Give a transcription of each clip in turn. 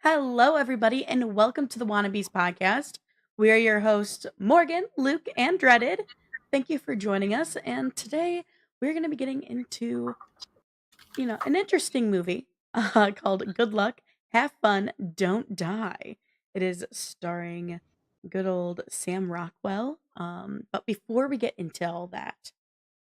Hello, everybody, and welcome to the Wanna-Bes podcast. We are your hosts, Morgan, Luke, and Dreaded. Thank you for joining us. And today we're going to be getting into, an interesting movie called Good Luck, Have Fun, Don't Die. It is starring good old Sam Rockwell. But before we get into all that,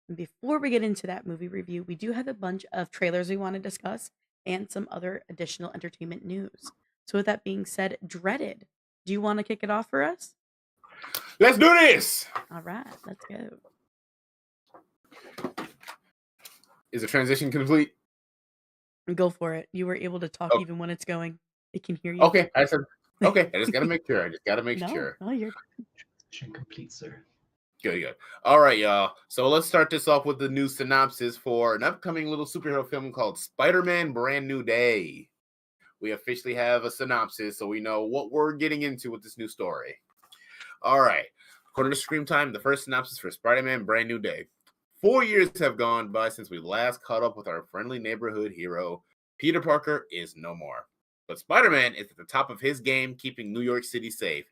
and before we get into that movie review, we do have a bunch of trailers we want to discuss and some other additional entertainment news. So, with that being said, Dreaded, do you want to kick it off for us? Let's do this. All right, let's go. Is the transition complete? Go for it. You were able to talk even when it's going. It can hear you. Okay, I just gotta make sure. No, you're Transition complete, sir. Good. All right, y'all. So let's start this off with the new synopsis for an upcoming little superhero film called Spider-Man: Brand New Day. We officially have a synopsis, so we know what we're getting into with this new story. All right. According to Scream Time, the first synopsis for Spider-Man: Brand New Day. 4 years have gone by since we last caught up with our friendly neighborhood hero. Peter Parker is no more. But Spider-Man is at the top of his game, keeping New York City safe.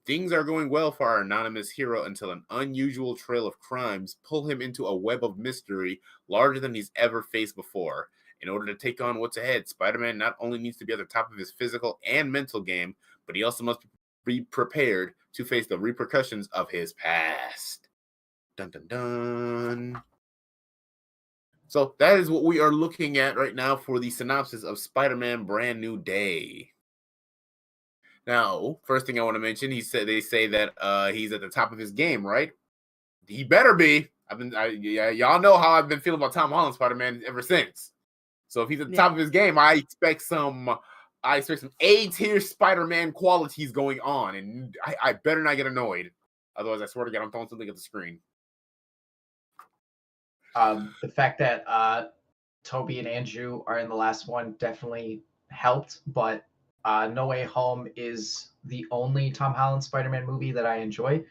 Things are going well for our anonymous hero until an unusual trail of crimes pull him into a web of mystery larger than he's ever faced before. In order to take on what's ahead, Spider-Man not only needs to be at the top of his physical and mental game, but he also must be prepared to face the repercussions of his past. Dun dun dun. So that is what we are looking at right now for the synopsis of Spider-Man: Brand New Day. Now, first thing I want to mention, they say that he's at the top of his game, right? He better be. Y'all know how I've been feeling about Tom Holland Spider-Man ever since. So if he's at the top of his game, I expect some A-tier Spider-Man qualities going on, and I better not get annoyed. Otherwise, I swear to God, I'm throwing something at the screen. The fact that Toby and Andrew are in the last one definitely helped, but No Way Home is the only Tom Holland Spider-Man movie that I enjoy.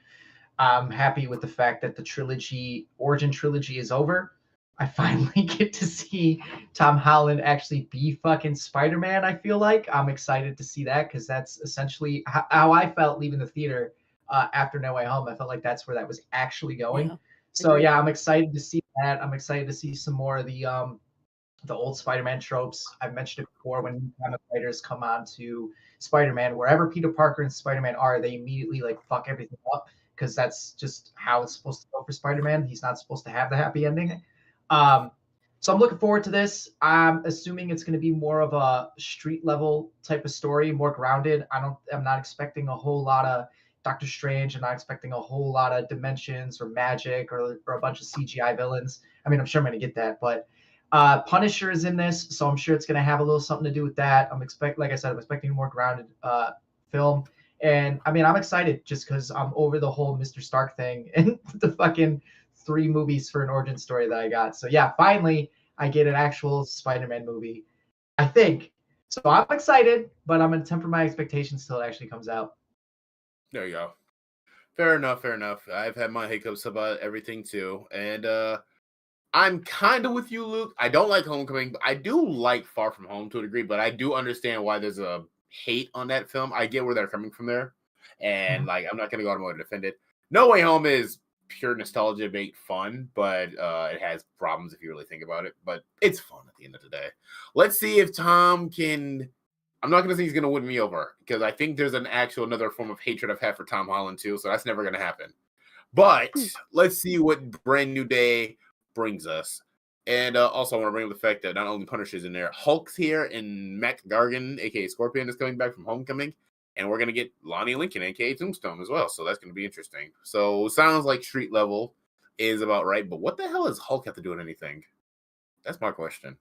I'm happy with the fact that the origin trilogy is over. I finally get to see Tom Holland actually be fucking Spider-Man, I feel like. I'm excited to see that because that's essentially how I felt leaving the theater after No Way Home. I felt like that's where that was actually going. Yeah. So yeah, I'm excited to see that. I'm excited to see some more of the old Spider-Man tropes. I've mentioned it before when new comic writers come on to Spider-Man, wherever Peter Parker and Spider-Man are, they immediately fuck everything up because that's just how it's supposed to go for Spider-Man. He's not supposed to have the happy ending. So I'm looking forward to this. I'm assuming it's going to be more of a street level type of story, more grounded. I'm not expecting a whole lot of Doctor Strange. I'm not expecting a whole lot of dimensions or magic or a bunch of CGI villains. I mean, I'm sure I'm going to get that, but Punisher is in this, so I'm sure it's going to have a little something to do with that. I'm expecting a more grounded film. And I mean, I'm excited just because I'm over the whole Mr. Stark thing and the fucking 3 movies for an origin story that I got. So yeah, finally I get an actual Spider-Man movie, I think. So I'm excited, but I'm going to temper my expectations till it actually comes out. There you go. Fair enough. I've had my hiccups about everything too. And I'm kind of with you, Luke. I don't like Homecoming, but I do like Far From Home to a degree, but I do understand why there's a hate on that film. I get where they're coming from there. And I'm not going to go out and defend it. No Way Home is pure nostalgia, make fun, but it has problems if you really think about it. But it's fun at the end of the day. Let's see if Tom can... I'm not going to say he's going to win me over because I think there's another form of hatred I've had for Tom Holland too, so that's never going to happen. But let's see what Brand New Day brings us. And also I want to bring up the fact that not only Punisher's in there, Hulk's here, and Mac Gargan, aka Scorpion, is coming back from Homecoming. And we're going to get Lonnie Lincoln, aka Tombstone, as well. So that's going to be interesting. So sounds like street level is about right. But what the hell does Hulk have to do with anything? That's my question.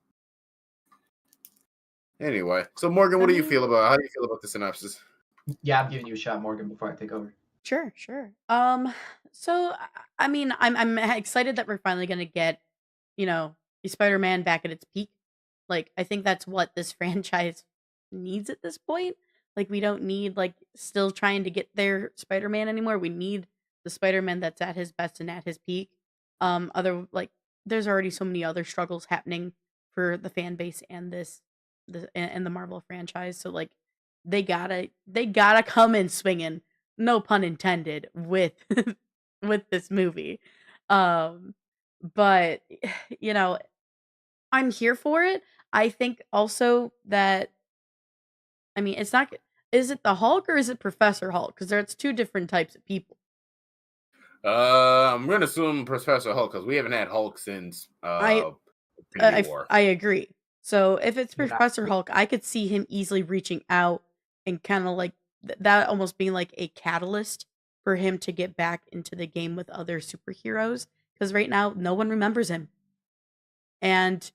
Anyway, so Morgan, how do you feel about the synopsis? Yeah, I'm giving you a shot, Morgan, before I take over. Sure. So I mean, I'm excited that we're finally gonna get, Spider-Man back at its peak. Like, I think that's what this franchise needs at this point. Like, we don't need still trying to get their Spider-Man anymore. We need the Spider-Man that's at his best and at his peak. There's already so many other struggles happening for the fan base and and the Marvel franchise. So they gotta come in swinging, no pun intended, with with this movie. Um, but you know, I'm here for it. I think also that I mean, it's not. Is it the Hulk or is it Professor Hulk? Because there's two different types of people. I'm gonna assume Professor Hulk because we haven't had Hulk since I Infinity War. I agree. So if it's You're not. Professor Hulk, I could see him easily reaching out and kind of like that almost being like a catalyst for him to get back into the game with other superheroes. Because right now, no one remembers him, and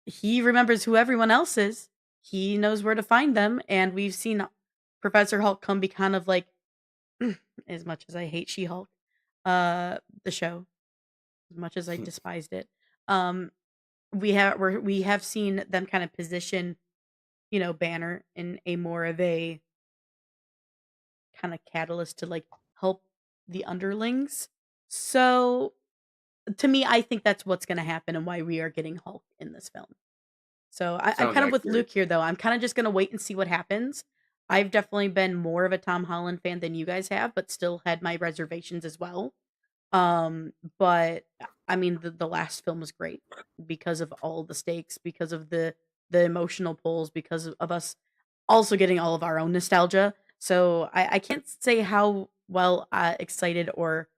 he remembers who everyone else is. He knows where to find them, and we've seen Professor Hulk come be kind of like, as much as I hate She-Hulk, the show, as much as I despised it, um, we have seen them kind of position, Banner in a more of a kind of catalyst to like help the underlings. So to me, I think that's what's going to happen and why we are getting Hulk in this film. So I'm Sounds kind of with accurate. Luke here, though. I'm kind of just going to wait and see what happens. I've definitely been more of a Tom Holland fan than you guys have, but still had my reservations as well. But I mean, the last film was great because of all the stakes, because of the emotional pulls, because of us also getting all of our own nostalgia. So I can't say how well excited or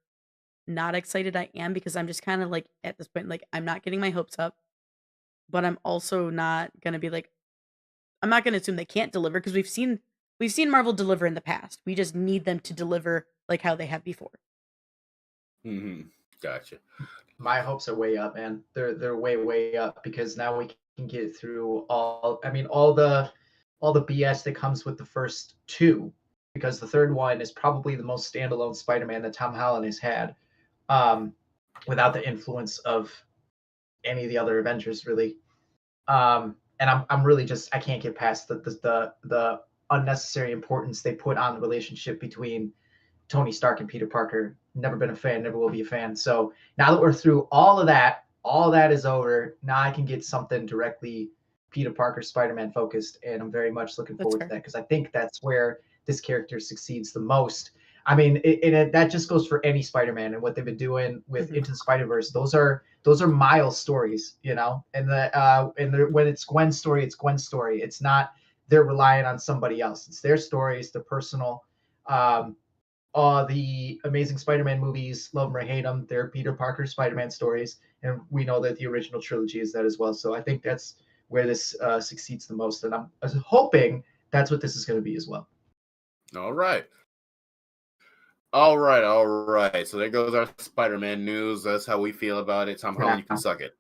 not excited I am because I'm just kind of like at this point, like I'm not getting my hopes up, but I'm also not gonna be like I'm not gonna assume they can't deliver because we've seen Marvel deliver in the past. We just need them to deliver like how they have before. Gotcha. My hopes are way up, man. They're way up because now we can get through all the BS that comes with the first two, because the third one is probably the most standalone Spider-Man that Tom Holland has had, without the influence of any of the other Avengers, really. And I'm really just I can't get past the unnecessary importance they put on the relationship between Tony Stark and Peter Parker. Never been a fan, never will be a fan. So now that we're through all that is over. Now I can get something directly Peter Parker Spider-Man focused, and I'm very much looking That's forward to fair. that because I think that's where this character succeeds the most. I mean, that just goes for any Spider-Man and what they've been doing with Mhm. Into the Spider-Verse. Those are Miles stories, and when it's Gwen's story, it's Gwen's story. It's not they're relying on somebody else. It's their stories, their personal. Um, the Amazing Spider-Man movies, love them or hate them, they're Peter Parker Spider-Man stories, and we know that the original trilogy is that as well. So I think that's where this succeeds the most, and I'm hoping that's what this is going to be as well. All right. All right. So there goes our Spider-Man news. That's how we feel about it. Tom For Holland, you can now. suck it.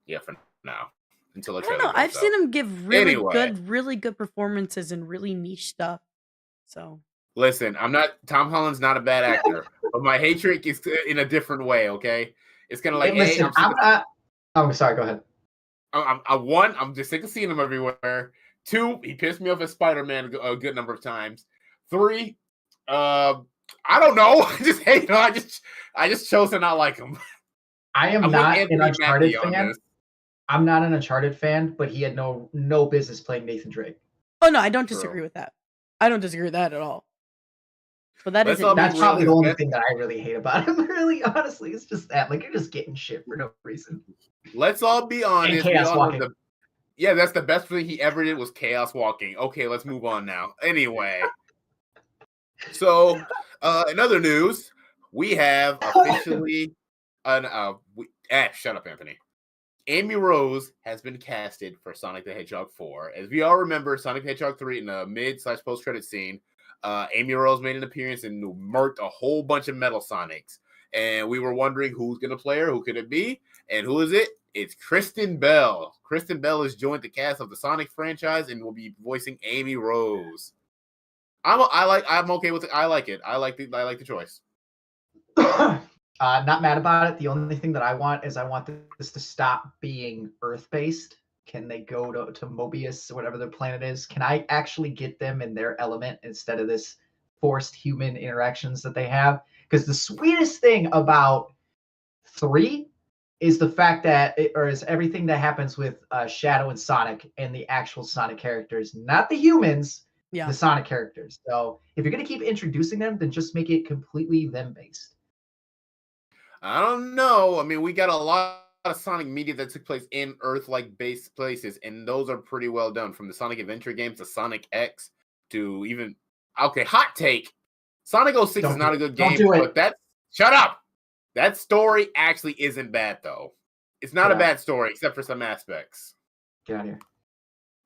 Yeah, for now. Until the I don't trailer know. I've comes seen out. him give Anyway, really good performances in really niche stuff. So listen, Tom Holland's not a bad actor, but my hatred is in a different way, okay? It's kind of like, And hey, listen, I'm sick I'm of, not. Oh, sorry. Go ahead. one, I'm just sick of seeing him everywhere. Two, he pissed me off as Spider-Man a good number of times. Three, I don't know. I just hate him. I just chose to not like him. I am I'm with not an Anthony Uncharted Mackie on fan. this. I'm not an Uncharted fan, but he had no business playing Nathan Drake. oh no, I don't True. disagree with that. I don't disagree with that at all. But that Let's isn't all be That's niche. real. probably the only thing that I really hate about him. Really, honestly, it's just that like you're just getting shit for no reason. Let's all be And honest. We chaos all know walking. that's the best thing he ever did was chaos walking. Okay, let's move on now. Anyway, so in other news, we have officially shut up, Anthony. Amy Rose has been casted for Sonic the Hedgehog 4. As we all remember, Sonic the Hedgehog 3 in the mid/post-credit scene, Amy Rose made an appearance and murked a whole bunch of Metal Sonics. And we were wondering who's going to play her, who could it be, and who is it? It's Kristen Bell. Kristen Bell has joined the cast of the Sonic franchise and will be voicing Amy Rose. I'm okay with it. I like it. I like the choice. Not mad about it. The only thing that I want is this to stop being Earth-based. Can they go to Mobius or whatever their planet is? Can I actually get them in their element instead of this forced human interactions that they have? Because the sweetest thing about 3 is the fact that is everything that happens with Shadow and Sonic and the actual Sonic characters, not the humans, Yeah. Sonic characters. So if you're gonna keep introducing them, then just make it completely them based. I don't know. I mean, we got a lot of Sonic media that took place in Earth-like based places, and those are pretty well done. From the Sonic Adventure games to Sonic X to even hot take. Sonic 06 is Don't do not a it. good Don't game, do but it. shut up. That story actually isn't bad though. It's not Get a out. bad story except for some aspects. Get out of here.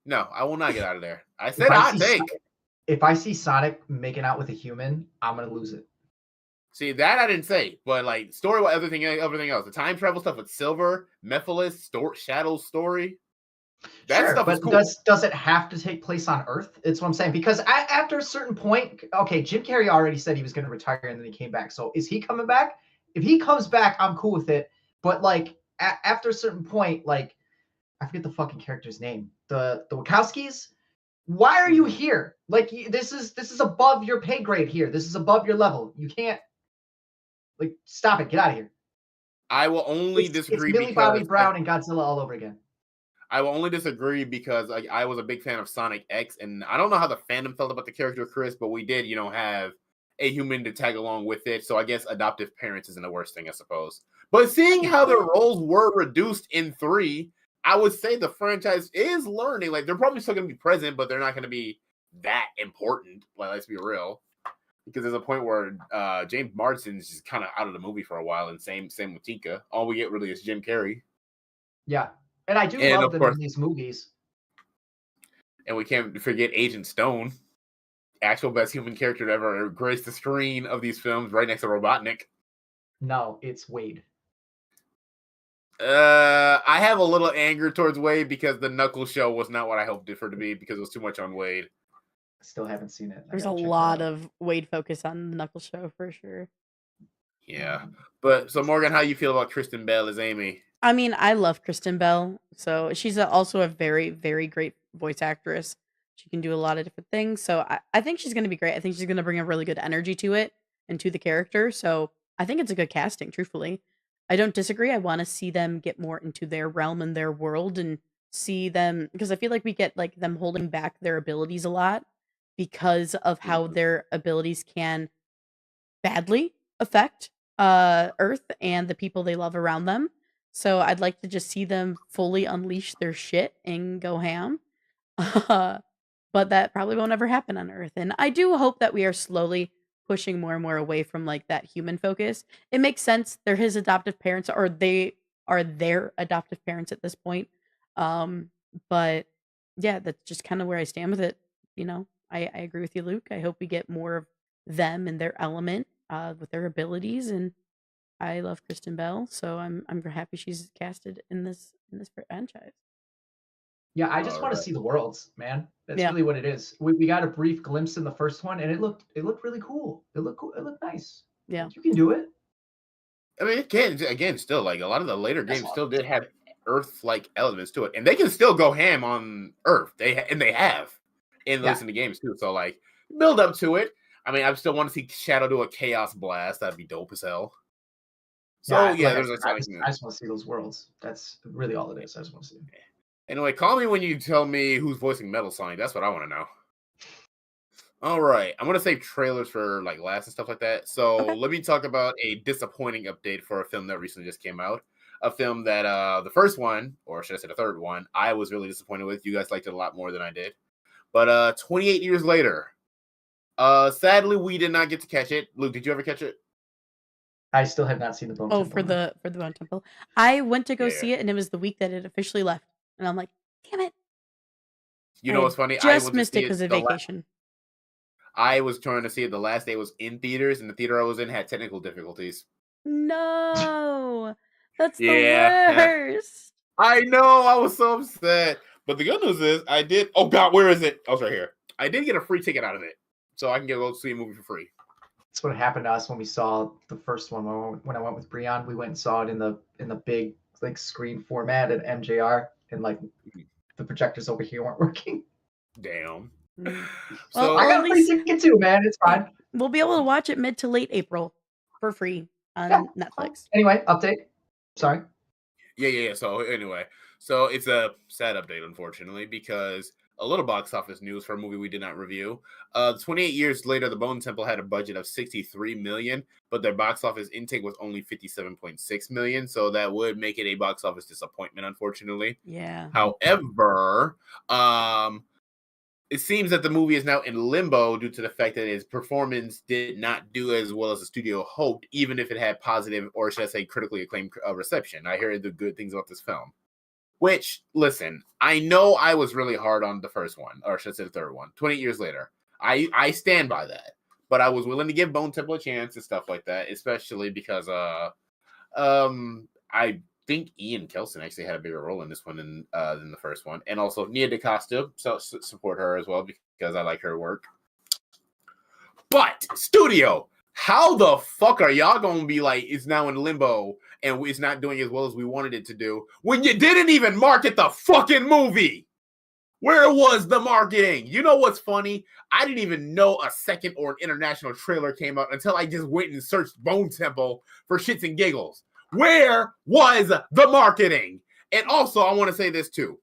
No, I will not get out of there. I If said I hot see take. if I see Sonic making out with a human, I'm gonna lose it. See, that I didn't say, but like story, everything else, the time travel stuff with Silver, Mephiles, Shadow's story, that Sure, stuff is but cool. does it have to take place on Earth? It's what I'm saying. Because after a certain point, okay, Jim Carrey already said he was going to retire and then he came back. So is he coming back? If he comes back, I'm cool with it. But like after a certain point, like I forget the fucking character's name, the Wachowskis. Why are you here? Like this is above your pay grade here. This is above your level. You can't like stop it. Get out of here. I will only It's disagree Millie Bobby because Brown and Godzilla all over again. I will only disagree because I was a big fan of Sonic X, and I don't know how the fandom felt about the character Chris, but we did, have a human to tag along with it. So I guess adoptive parents isn't the worst thing, I suppose. But seeing how their roles were reduced in 3, I would say the franchise is learning. Like they're probably still going to be present, but they're not going to be that important. Like let's be real, because there's a point where James Marsden's just kind of out of the movie for a while, and same with Tika. All we get really is Jim Carrey. Yeah. And I do And love of them course, in these movies. and we can't forget Agent Stone, actual best human character to ever grace the screen of these films, right next to Robotnik. No, it's Wade. I have a little anger towards Wade because the Knuckles show was not what I hoped it for to be because it was too much on Wade. Still haven't seen it. There's a lot of Wade focus on the Knuckles show for sure. Yeah. But so Morgan, how you feel about Kristen Bell as Amy? I mean, I love Kristen Bell. So she's also a very, very great voice actress. She can do a lot of different things. So I think she's going to be great. I think she's going to bring a really good energy to it and to the character. So I think it's a good casting, truthfully. I don't disagree. I want to see them get more into their realm and their world and see them because I feel like we get like them holding back their abilities a lot because of how their abilities can badly affect Earth and the people they love around them. So I'd like to just see them fully unleash their shit and go ham. But that probably won't ever happen on Earth. And I do hope that we are slowly pushing more and more away from like that human focus. It makes sense. They're his adoptive parents, or they are their adoptive parents at this point. Um, but yeah, that's just kind of where I stand with it. I agree with you, Luke. I hope we get more of them and their element with their abilities. And I love Kristen Bell, so I'm happy she's casted in this franchise. Yeah, I just want to see the worlds, man. That's really what it is. We got a brief glimpse in the first one, and it looked really cool. It looked cool. It looked nice. Yeah, you can do it. I mean, it can again still like a lot of the later games still did have Earth-like elements to it, and they can still go ham on Earth. They have in the games too. So like build up to it. I mean, I still want to see Shadow do a Chaos Blast. That'd be dope as hell. So I there's just want to see those worlds. That's really all it is. I just want to see them. Anyway, call me when you tell me who's voicing Metal Sonic. That's what I want to know. All right, I'm gonna save trailers for like last and stuff like that. So let me talk about a disappointing update for a film that recently just came out. A film that the first one, or should I say the third one, I was really disappointed with. You guys liked it a lot more than I did. But 28 years later, sadly we did not get to catch it. Luke, did you ever catch it? I still have not seen the Bone Temple. For the Bone Temple. I went to go see it, and it was the week that it officially left, and I'm like, damn it! You know what's funny? I just missed it because of vacation. I was trying to see it. The last day was in theaters, and the theater I was in had technical difficulties. No, that's the worst. I know. I was so upset. But the good news is, I did. Oh God, where is it? I was right here. I did get a free ticket out of it, so I can go see a movie for free. That's what happened to us when we saw the first one. When I went with Breon, we went and saw it in the big like screen format at MJR, and like the projectors over here weren't working. Damn. So I got a free ticket too, man. It's fine. We'll be able to watch it mid to late April for free on Netflix. Anyway, update. Sorry. Yeah. So anyway, so it's a sad update, unfortunately, because A little box office news for a movie we did not review. 28 years later, The Bone Temple had a budget of 63 million, but their box office intake was only 57.6 million, so that would make it a box office disappointment, unfortunately. Yeah. However, it seems that the movie is now in limbo due to the fact that its performance did not do as well as the studio hoped, even if it had positive, or should I say, critically acclaimed reception. I hear the good things about this film. Which, listen, I know I was really hard on the first one, or should I say the third one, 28 years later. I stand by that. But I was willing to give Bone Temple a chance and stuff like that, especially because I think Ian Kelson actually had a bigger role in this one than the first one. And also Nia DaCosta, so support her as well because I like her work. But, studio, how the fuck are y'all going to be like, it's now in limbo and it's not doing as well as we wanted it to do when you didn't even market the fucking movie? Where was the marketing? You know what's funny? I didn't even know a second or an international trailer came out until I just went and searched Bone Temple for shits and giggles. Where was the marketing? And also, I want to say this too.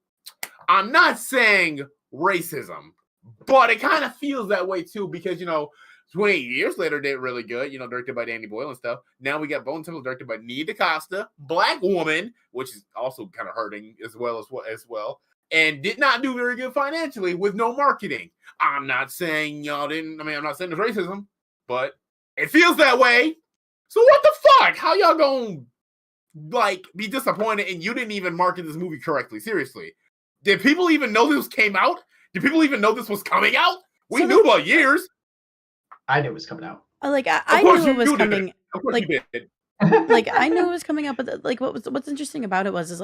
I'm not saying racism, but it kind of feels that way too because, 28 years later did really good, directed by Danny Boyle and stuff. Now we got Bone Temple directed by Nia DaCosta, black woman, which is also kind of hurting as well, and did not do very good financially with no marketing. I'm not saying y'all didn't, I'm not saying it's racism, but it feels that way. So what the fuck? How y'all gonna, be disappointed and you didn't even market this movie correctly? Seriously. Did people even know this came out? Did people even know this was coming out? We knew about years. I knew it was coming out. I knew it was coming. Of course you did. I knew it was coming out, but what's interesting about it is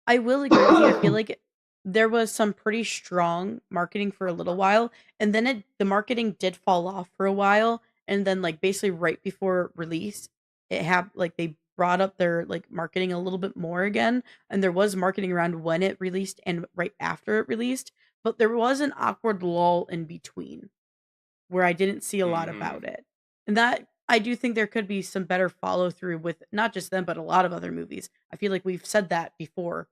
I will agree with you. I feel like there was some pretty strong marketing for a little while, and then the marketing did fall off for a while, and then basically right before release, they brought up their marketing a little bit more again, and there was marketing around when it released and right after it released, but there was an awkward lull in between where I didn't see a lot about it. And that I do think there could be some better follow through with not just them, but a lot of other movies. I feel like we've said that before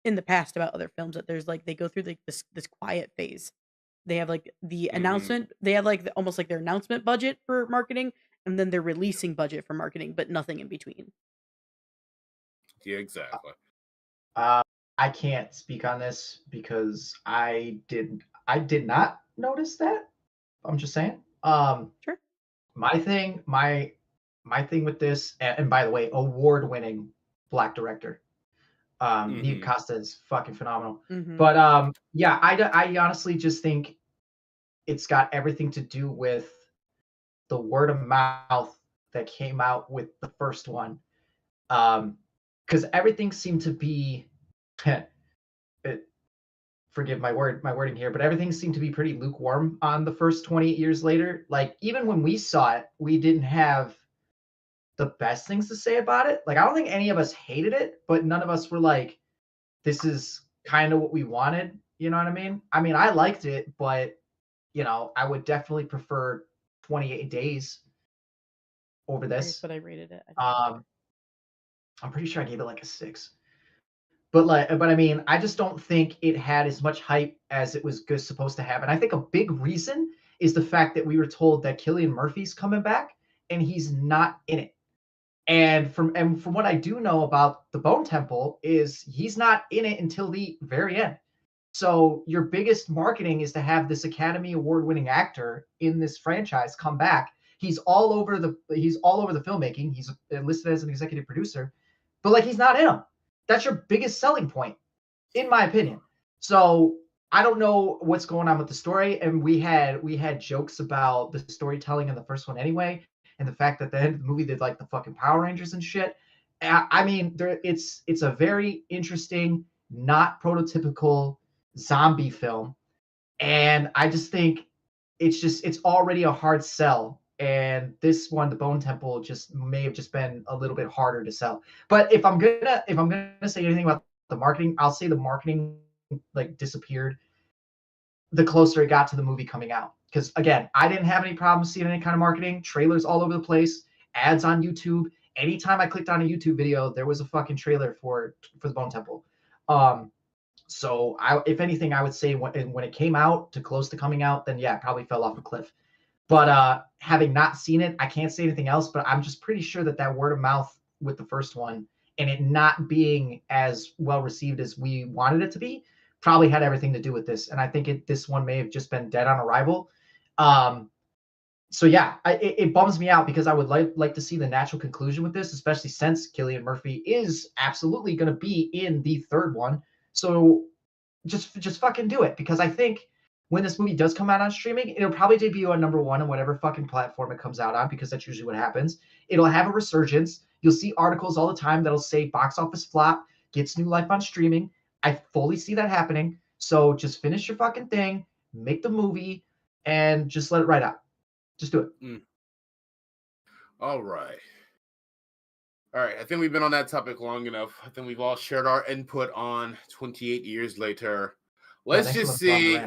in the past about other films that there's they go through this quiet phase. They have the announcement, they have almost their announcement budget for marketing, and then their releasing budget for marketing, but nothing in between. Yeah, exactly. I can't speak on this because I did not notice that. I'm just saying. Sure. My thing with this, and by the way, award-winning black director. Nia DaCosta is fucking phenomenal. But yeah, I honestly just think it's got everything to do with the word of mouth that came out with the first one. Because everything seemed to be forgive my wording here, but everything seemed to be pretty lukewarm on the first 28 years later. Even when we saw it, we didn't have the best things to say about it. I don't think any of us hated it, but none of us were like, this is kind of what we wanted. You know what I mean? I liked it, but I would definitely prefer 28 Days over this. That's what I rated it. I'm pretty sure I gave it a 6. But I just don't think it had as much hype as it was supposed to have. And I think a big reason is the fact that we were told that Cillian Murphy's coming back and he's not in it. And from what I do know about the Bone Temple is he's not in it until the very end. So your biggest marketing is to have this Academy Award-winning actor in this franchise come back. He's all over the filmmaking. He's listed as an executive producer, but he's not in them. That's your biggest selling point, in my opinion. So I don't know what's going on with the story, and we had jokes about the storytelling in the first one anyway, and the fact that the end of the movie did the fucking Power Rangers and shit. It's a very interesting, not prototypical zombie film, and I just think it's already a hard sell. And this one, the Bone Temple, just may have just been a little bit harder to sell. But if I'm gonna say anything about the marketing, I'll say the marketing disappeared the closer it got to the movie coming out. Because again, I didn't have any problem seeing any kind of marketing, trailers all over the place, ads on YouTube. Anytime I clicked on a YouTube video, there was a fucking trailer for the Bone Temple. So if anything, I would say when it came out to close to coming out, then yeah, it probably fell off a cliff. But having not seen it, I can't say anything else, but I'm just pretty sure that word of mouth with the first one and it not being as well received as we wanted it to be probably had everything to do with this. And I think this one may have just been dead on arrival. So yeah, it bums me out because I would like to see the natural conclusion with this, especially since Cillian Murphy is absolutely going to be in the third one. So just fucking do it, because I think when this movie does come out on streaming, it'll probably debut on number one on whatever fucking platform it comes out on, because that's usually what happens. It'll have a resurgence. You'll see articles all the time that'll say box office flop, gets new life on streaming. I fully see that happening. So just finish your fucking thing, make the movie, and just let it ride out. Just do it. All right. I think we've been on that topic long enough. I think we've all shared our input on 28 years later. Let's just see.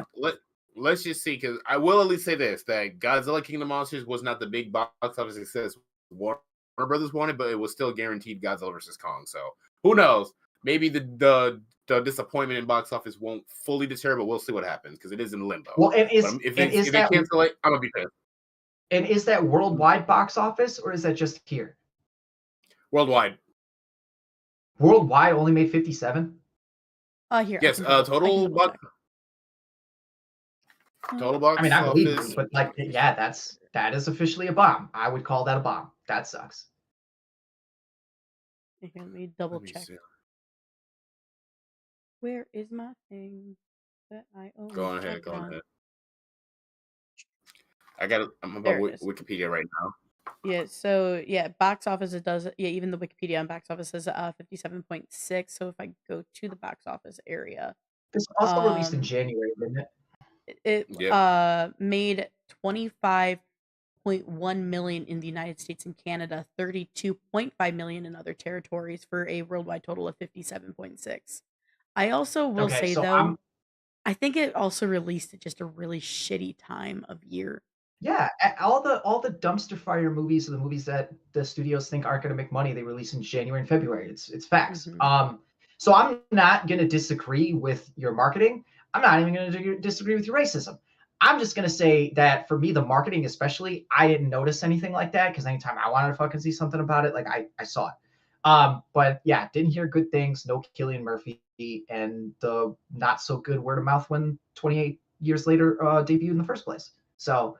Let's just see, because I will at least say this, that Godzilla King of the Monsters was not the big box office success Warner Brothers wanted, but it was still guaranteed Godzilla vs. Kong. So who knows? Maybe the disappointment in box office won't fully deter, but we'll see what happens, because it is in limbo. Well, and if they cancel it, I'm gonna be pissed. And is that worldwide box office, or is that just here? Worldwide. Worldwide only made 57? Here. Yes, total box. Total box. I mean, I believe you, but like, yeah, that is officially a bomb. I would call that a bomb. That sucks. Here, let me double check. Where is my thing that I own? Go ahead. I'm about Wikipedia right now. Yeah, so box office, it does, even the Wikipedia on box office says 57.6. So if I go to the box office area, this also released in January, didn't it? It made 25.1 million in the United States and Canada, 32.5 million in other territories, for a worldwide total of 57.6. I also will say, though, I think it also released at just a really shitty time of year. Yeah, all the dumpster fire movies are the movies that the studios think aren't going to make money. They release in January and February. It's facts. So I'm not going to disagree with your marketing. I'm not even going to disagree with your racism. I'm just going to say that for me, the marketing especially, I didn't notice anything like that, because anytime I wanted to fucking see something about it, like I saw it. But yeah, didn't hear good things. No Cillian Murphy, and the not so good word of mouth when 28 years later debuted in the first place. So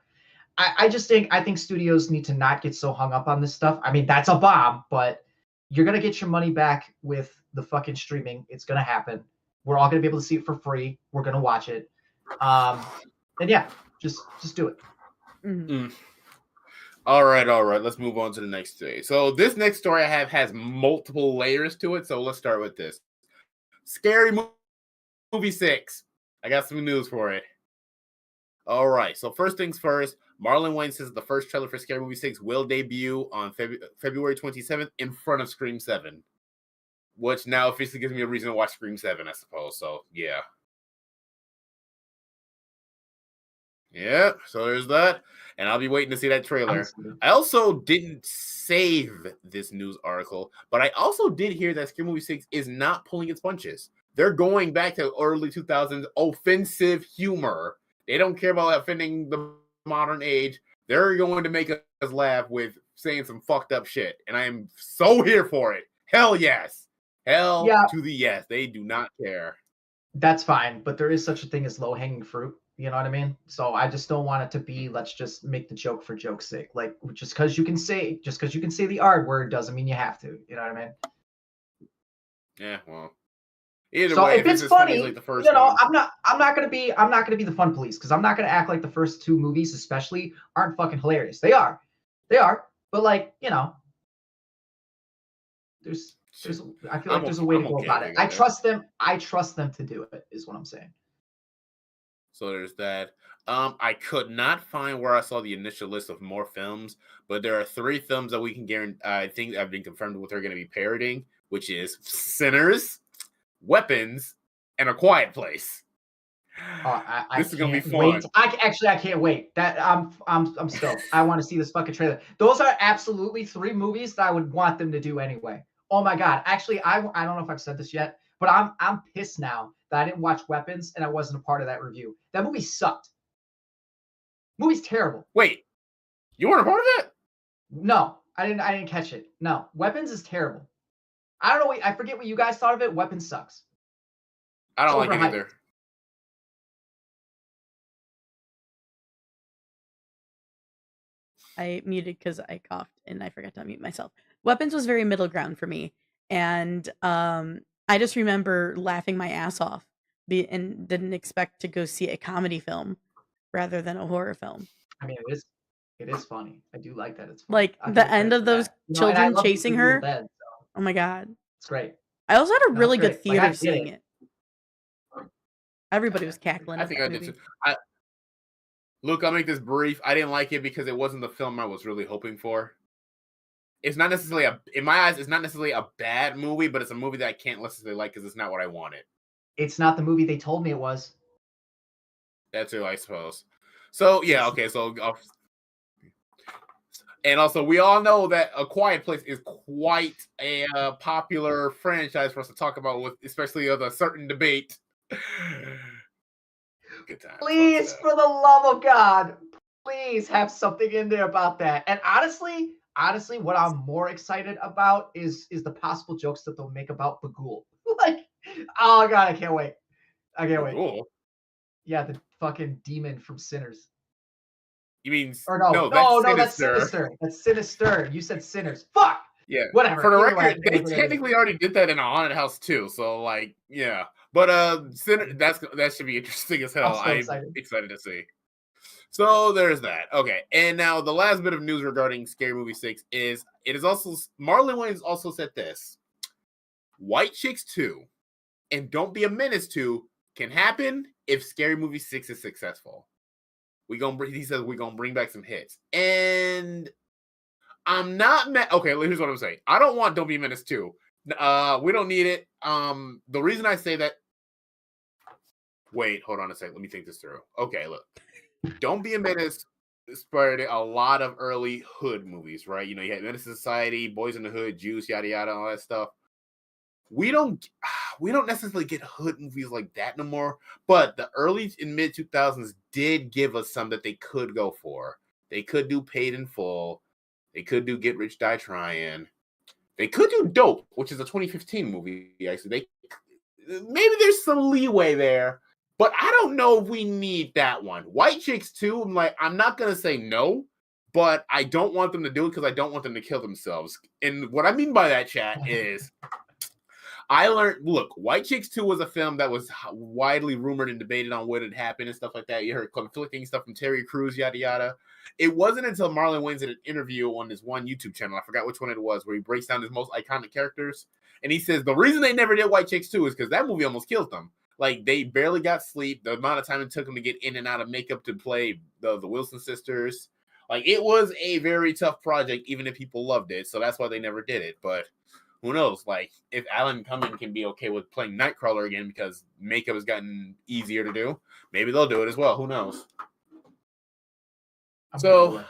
I think studios need to not get so hung up on this stuff. I mean, that's a bomb, but you're going to get your money back with the fucking streaming. It's going to happen. We're all going to be able to see it for free. We're going to watch it. And yeah, just do it. All right. Let's move on to the next story. So this next story I have has multiple layers to it. So let's start with this. Scary Movie 6. I got some news for it. All right. So first things first, Marlon Wayne says the first trailer for Scary Movie 6 will debut on February 27th in front of Scream 7, which now officially gives me a reason to watch Scream 7, I suppose. So, yeah. Yeah, so there's that. And I'll be waiting to see that trailer. I also didn't save this news article, but I also did hear that Scary Movie 6 is not pulling its punches. They're going back to early 2000s offensive humor. They don't care about offending the modern age. They're going to make us laugh with saying some fucked up shit. And I am so here for it. Hell yes. Hell to the yes. They do not care. That's fine, but there is such a thing as low-hanging fruit. You know what I mean? So I just don't want it to be, let's just make the joke for joke's sake. Like, just because you can say the R word doesn't mean you have to. You know what I mean? Yeah, well. Either so way, if it's funny, like the first you know, one. I'm not gonna be the fun police, because I'm not gonna act like the first two movies, especially, aren't fucking hilarious. They are, but like, you know, I feel like there's a way to go about it. I trust them to do it, is what I'm saying. So there's that. I could not find where I saw the initial list of more films, but there are 3 films that we can guarantee. I think have been confirmed what they're going to be parodying, which is Sinners, Weapons, and A Quiet Place. This is gonna be fun. I can't wait. That I'm stoked. I want to see this fucking trailer. Those are absolutely 3 movies that I would want them to do anyway. Oh my god! Actually, I don't know if I've said this yet, But I'm pissed now that I didn't watch Weapons and I wasn't a part of that review. That movie sucked. Movie's terrible. Wait, you weren't a part of that? No, I didn't catch it. No, Weapons is terrible. I don't know. I forget what you guys thought of it. Weapons sucks. I don't It's like it overhyped. either. I muted because I coughed and I forgot to unmute myself. Weapons was very middle ground for me, and I just remember laughing my ass off, and didn't expect to go see a comedy film rather than a horror film. I mean, it is funny. I do like that it's funny. Like I the think end credit of for those that. And I children love chasing Evil her. Dead, so Oh my god, it's great. I also had a No, really it's good great. Like, I theater get seeing it. it. Everybody was cackling I at think that I did movie. too. Luke, I'll make this brief. I didn't like it because it wasn't the film I was really hoping for. It's not necessarily in my eyes, it's not necessarily a bad movie, but it's a movie that I can't necessarily like because it's not what I wanted. It's not the movie they told me it was. That's it, I suppose. So yeah, okay. So and also we all know that A Quiet Place is quite a popular franchise for us to talk about, with especially of a certain debate. Good time. Please, for the love of God, please have something in there about that. And honestly, what I'm more excited about is the possible jokes that they'll make about Bagul. Like, oh god, I can't wait. I can't wait. Cool. Yeah, the fucking demon from Sinners. You mean Or no, that's Sinister. That's Sinister. You said Sinners. Fuck. Yeah. Whatever. For the Either way, record, they technically already did that in a haunted house too. So like, yeah. But that should be interesting as hell. I'm so excited to see. So there's that. Okay. And now the last bit of news regarding Scary Movie 6 is Marlon Wayans also said this. White Chicks 2 and Don't Be a Menace 2 can happen if Scary Movie 6 is successful. He says we're gonna bring back some hits. And I'm not mad. Okay, here's what I'm saying. I don't want Don't Be a Menace 2. We don't need it. The reason I say that. Wait, hold on a second. Let me think this through. Okay, look. Don't Be a Menace inspired a lot of early hood movies, right? You know, you had Menace Society, Boys in the Hood, Juice, yada yada, all that stuff. We don't necessarily get hood movies like that no more. But the early and mid 2000s did give us some that they could go for. They could do Paid in Full. They could do Get Rich, Die Trying. They could do Dope, which is a 2015 movie. Actually, maybe there's some leeway there, but I don't know if we need that one. White Chicks 2, I'm not gonna say no, but I don't want them to do it because I don't want them to kill themselves. And what I mean by that, chat, is I learned, look, White Chicks 2 was a film that was widely rumored and debated on what had happened and stuff like that. You heard conflicting stuff from Terry Crews, yada, yada. It wasn't until Marlon Wayans did an interview on this one YouTube channel, I forgot which one it was, where he breaks down his most iconic characters. And he says the reason they never did White Chicks 2 is because that movie almost killed them. Like, they barely got sleep. The amount of time it took them to get in and out of makeup to play the Wilson sisters. Like, it was a very tough project, even if people loved it. So that's why they never did it. But who knows? Like, if Alan Cumming can be okay with playing Nightcrawler again because makeup has gotten easier to do, maybe they'll do it as well. Who knows? So,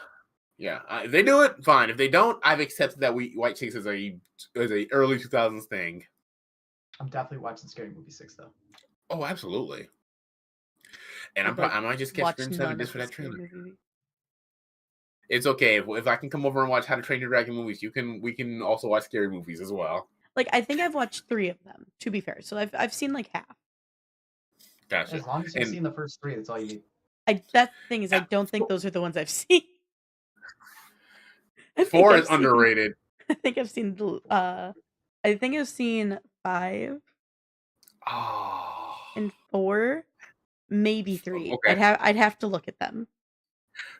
yeah, if they do it, fine. If they don't, I've accepted that White Chicks is a early 2000s thing. I'm definitely watching Scary Movie 6 though. Oh, absolutely. And I might just catch Grinch 7 just for that trailer. It's okay if I can come over and watch How to Train Your Dragon movies. We can also watch scary movies as well. Like, I think I've watched 3 of them, to be fair. So I've seen like half. Gotcha. As long as you've seen the first 3, that's all you need. That thing is, I don't think those are the ones I've seen. 4 is underrated. I think I've seen 5. Oh. And 4, maybe 3. Okay. I'd have to look at them.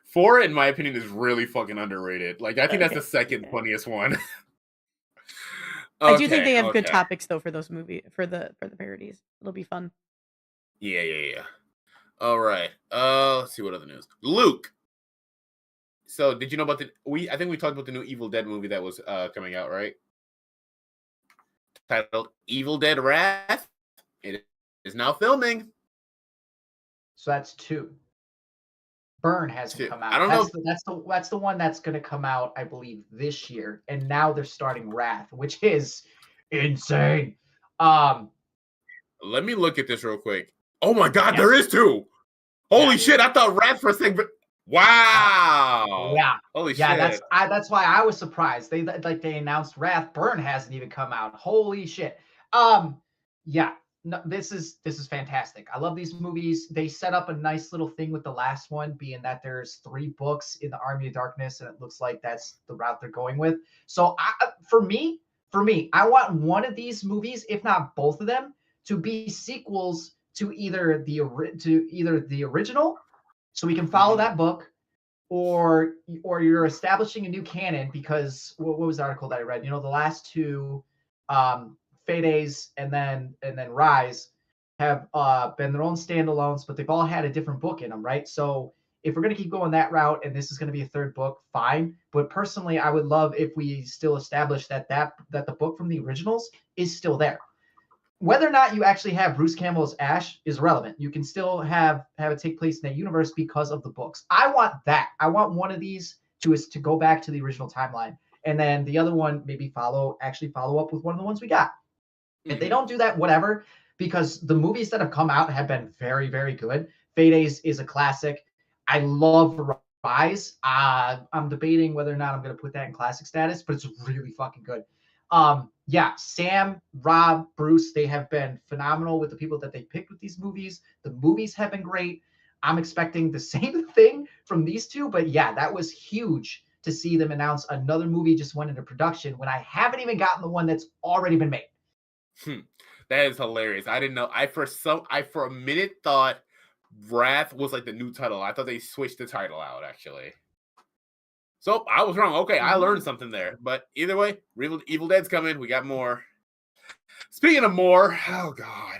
4, in my opinion, is really fucking underrated. Like, I think that's the second funniest one. I do think they have good topics though for those for the parodies. It'll be fun. Yeah. All right. Let's see what other news. Luke. So, did you know about I think we talked about the new Evil Dead movie that was coming out, right? Titled Evil Dead Wrath. It is now filming. So that's 2. Burn hasn't come out. I don't know. That's the one that's going to come out, I believe, this year. And now they're starting Wrath, which is insane. Let me look at this real quick. Oh my god, there is 2. Holy shit! I thought Wrath for a second. Wow. Yeah. Holy Yeah, shit. that's why I was surprised. They announced Wrath. Burn hasn't even come out. Holy shit. Yeah. No, this is fantastic. I love these movies. They set up a nice little thing with the last one, being that there's 3 books in the Army of Darkness, and it looks like that's the route they're going with. So for me, I want one of these movies, if not both of them, to be sequels to either the original, so we can follow that book, or you're establishing a new canon, because what was the article that I read? The last 2, Fades and then Rise, have been their own standalones, but they've all had a different book in them, right? So if we're going to keep going that route and this is going to be a 3rd book, fine. But personally, I would love if we still establish that the book from the originals is still there. Whether or not you actually have Bruce Campbell as Ash is relevant. You can still have it take place in that universe because of the books. I want that. I want one of these to go back to the original timeline, and then the other one maybe follow up with one of the ones we got. If they don't do that, whatever, because the movies that have come out have been very, very good. Fate is a classic. I love Rise. I'm debating whether or not I'm going to put that in classic status, but it's really fucking good. Yeah, Sam, Rob, Bruce, they have been phenomenal with the people that they picked with these movies. The movies have been great. I'm expecting the same thing from these 2, but yeah, that was huge to see them announce another movie just went into production when I haven't even gotten the one that's already been made. That is hilarious. I didn't know. I for a minute thought Wrath was like the new title. I thought they switched the title out, actually. So I was wrong. Okay, I learned something there. But either way, Evil Dead's coming. We got more. Speaking of more, oh god,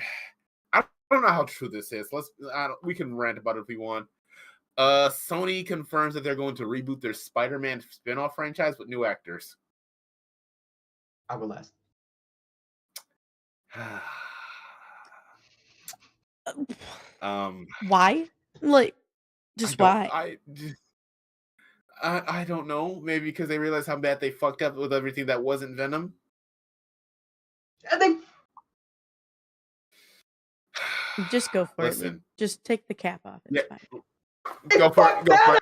I don't know how true this is. We can rant about it if we want. Sony confirms that they're going to reboot their Spider-Man spin-off franchise with new actors. I will last. Why? Like, just why? I don't know. Maybe because they realized how bad they fucked up with everything that wasn't Venom. And they just go for Listen. it. Just take the cap off. It's fine. Go for it. Go for it.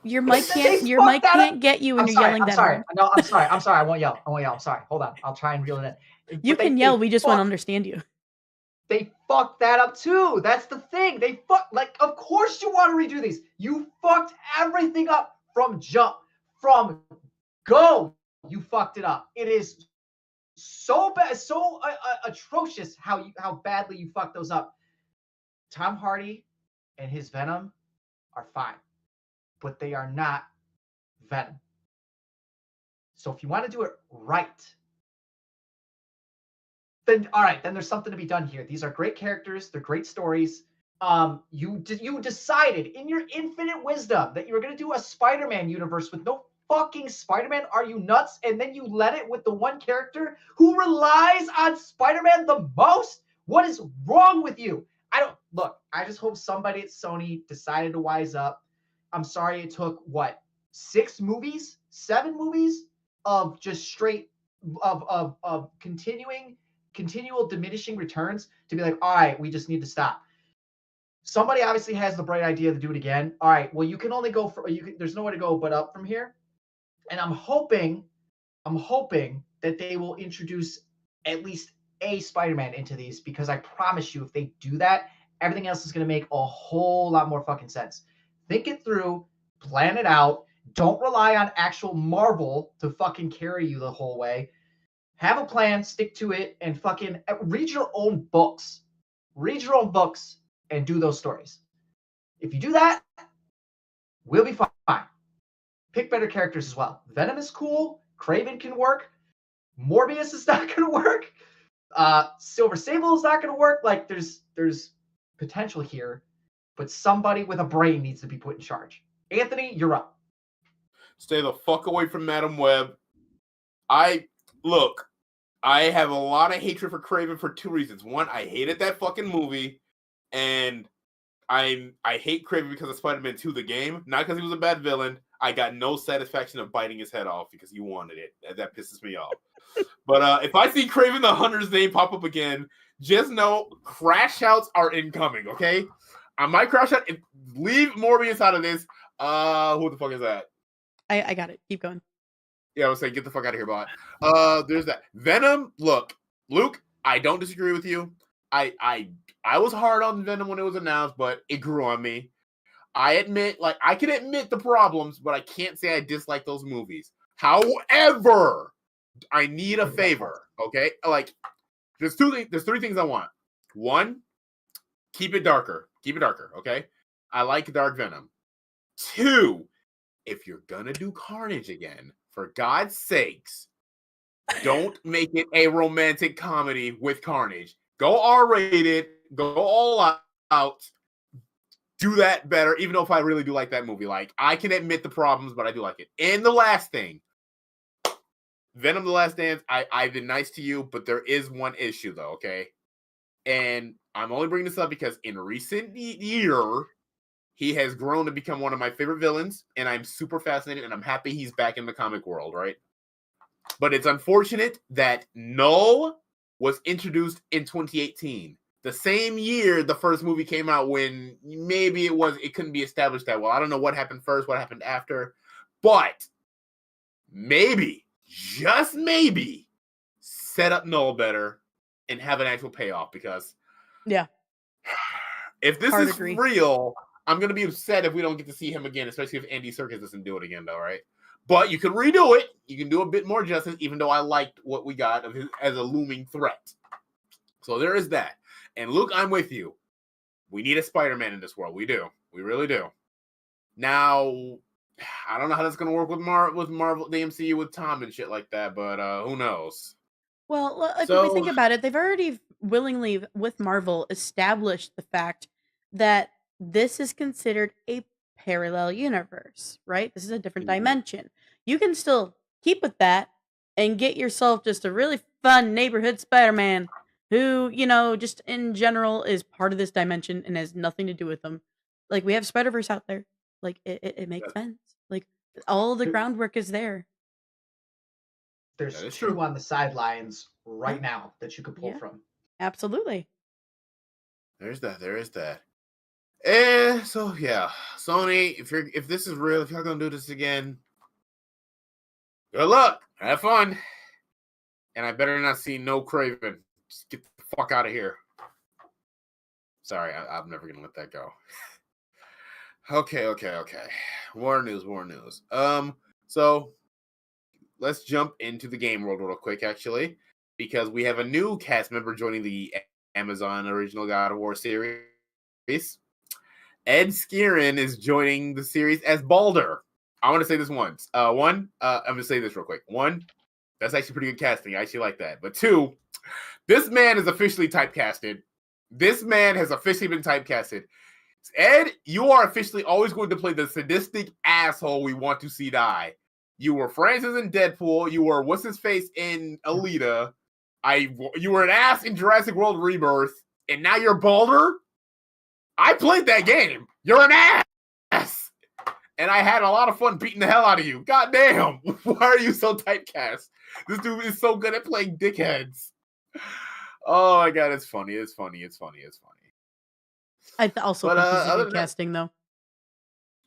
Your mic can't get you when you're yelling that hard. No, I'm sorry. I won't yell. I'm sorry. Hold on. I'll try and reel it in. You can yell. We just won't understand you. They fucked that up too. That's the thing. Of course you want to redo these. You fucked everything up from jump. From go. You fucked it up. It is so bad, so atrocious how badly you fucked those up. Tom Hardy and his Venom are fine, but they are not Venom. So if you want to do it right, then all right, then there's something to be done here. These are great characters, they're great stories. You decided in your infinite wisdom that you were going to do a Spider-Man universe with no fucking Spider-Man. Are you nuts? And then you let it with the one character who relies on Spider-Man the most? What is wrong with you? I just hope somebody at Sony decided to wise up. I'm sorry it took, 7 movies of just straight of continual diminishing returns to be like, all right, we just need to stop. Somebody obviously has the bright idea to do it again. All right, well, you can only go there's nowhere to go but up from here. And I'm hoping that they will introduce at least a Spider-Man into these, because I promise you, if they do that, everything else is going to make a whole lot more fucking sense. Think it through, plan it out. Don't rely on actual Marvel to fucking carry you the whole way. Have a plan, stick to it, and fucking read your own books. Read your own books and do those stories. If you do that, we'll be fine. Pick better characters as well. Venom is cool. Kraven can work. Morbius is not going to work. Silver Sable is not going to work. Like, there's potential here, but somebody with a brain needs to be put in charge. Anthony, you're up. Stay the fuck away from Madam Web. I have a lot of hatred for Kraven for 2 reasons. One, I hated that fucking movie, and I hate Kraven because of Spider-Man 2, the game, not because he was a bad villain. I got no satisfaction of biting his head off because he wanted it. That pisses me off. But if I see Craven the Hunter's name pop up again, just know crash shouts are incoming, okay? I might crash out. Leave Morbius out of this. Who the fuck is that? I got it. Keep going. Yeah, I was saying, get the fuck out of here, bot. There's that. Venom, look, Luke, I don't disagree with you. I was hard on Venom when it was announced, but it grew on me. I admit, like, I can admit the problems, but I can't say I dislike those movies. However, I need a favor, okay? Like, there's three things I want. One, keep it darker. Keep it darker, okay? I like Dark Venom. Two, if you're gonna do Carnage again, for God's sakes, don't make it a romantic comedy with Carnage. Go R-rated, go all out. Do that better, even though if I really do like that movie. Like, I can admit the problems, but I do like it. And the last thing, Venom the Last Dance, I've been nice to you, but there is one issue, though, okay? And I'm only bringing this up because in recent year, he has grown to become one of my favorite villains, and I'm super fascinated, and I'm happy he's back in the comic world, right? But it's unfortunate that Null was introduced in 2018. The same year the first movie came out, when maybe it couldn't be established that well. I don't know what happened first, what happened after, but maybe, just maybe, set up Null better and have an actual payoff, because Yeah. if this Hard is agree. real, I'm going to be upset if we don't get to see him again, especially if Andy Serkis doesn't do it again, though, right? But you can redo it. You can do a bit more justice, even though I liked what we got of his as a looming threat. So there is that. And Luke, I'm with you. We need a Spider-Man in this world. We do. We really do. Now, I don't know how that's going to work with Marvel, the MCU, with Tom and shit like that, but who knows? Well, like, if we So, think about it, they've already willingly, with Marvel, established the fact that this is considered a parallel universe, right? This is a different dimension. You can still keep with that and get yourself just a really fun neighborhood Spider-Man who, just in general is part of this dimension and has nothing to do with them. Like, we have Spider-Verse out there. Like, it makes sense. Like, all the groundwork is there. There's that is two true. on the sidelines right now that you could pull Yeah. from. Absolutely. There's that. There is that. So yeah, Sony, if this is real, if y'all gonna do this again, good luck. Have fun. And I better not see no Craven. Just get the fuck out of here. Sorry, I'm never gonna let that go. Okay. More news. So let's jump into the game world real quick, actually, because we have a new cast member joining the Amazon original God of War series. Ed Skieran is joining the series as Baldur. I want to say this once. I'm going to say this real quick. One, that's actually pretty good casting. I actually like that. But two, this man is officially typecasted. This man has officially been typecasted. Ed, you are officially always going to play the sadistic asshole we want to see die. You were Francis in Deadpool. You were what's-his-face in Alita. You were an ass in Jurassic World Rebirth. And now you're Baldur? I played that game. You're an ass. And I had a lot of fun beating the hell out of you. God damn. Why are you so typecast? This dude is so good at playing dickheads. Oh my god, it's funny. I also But, think this is other good than that- casting, though.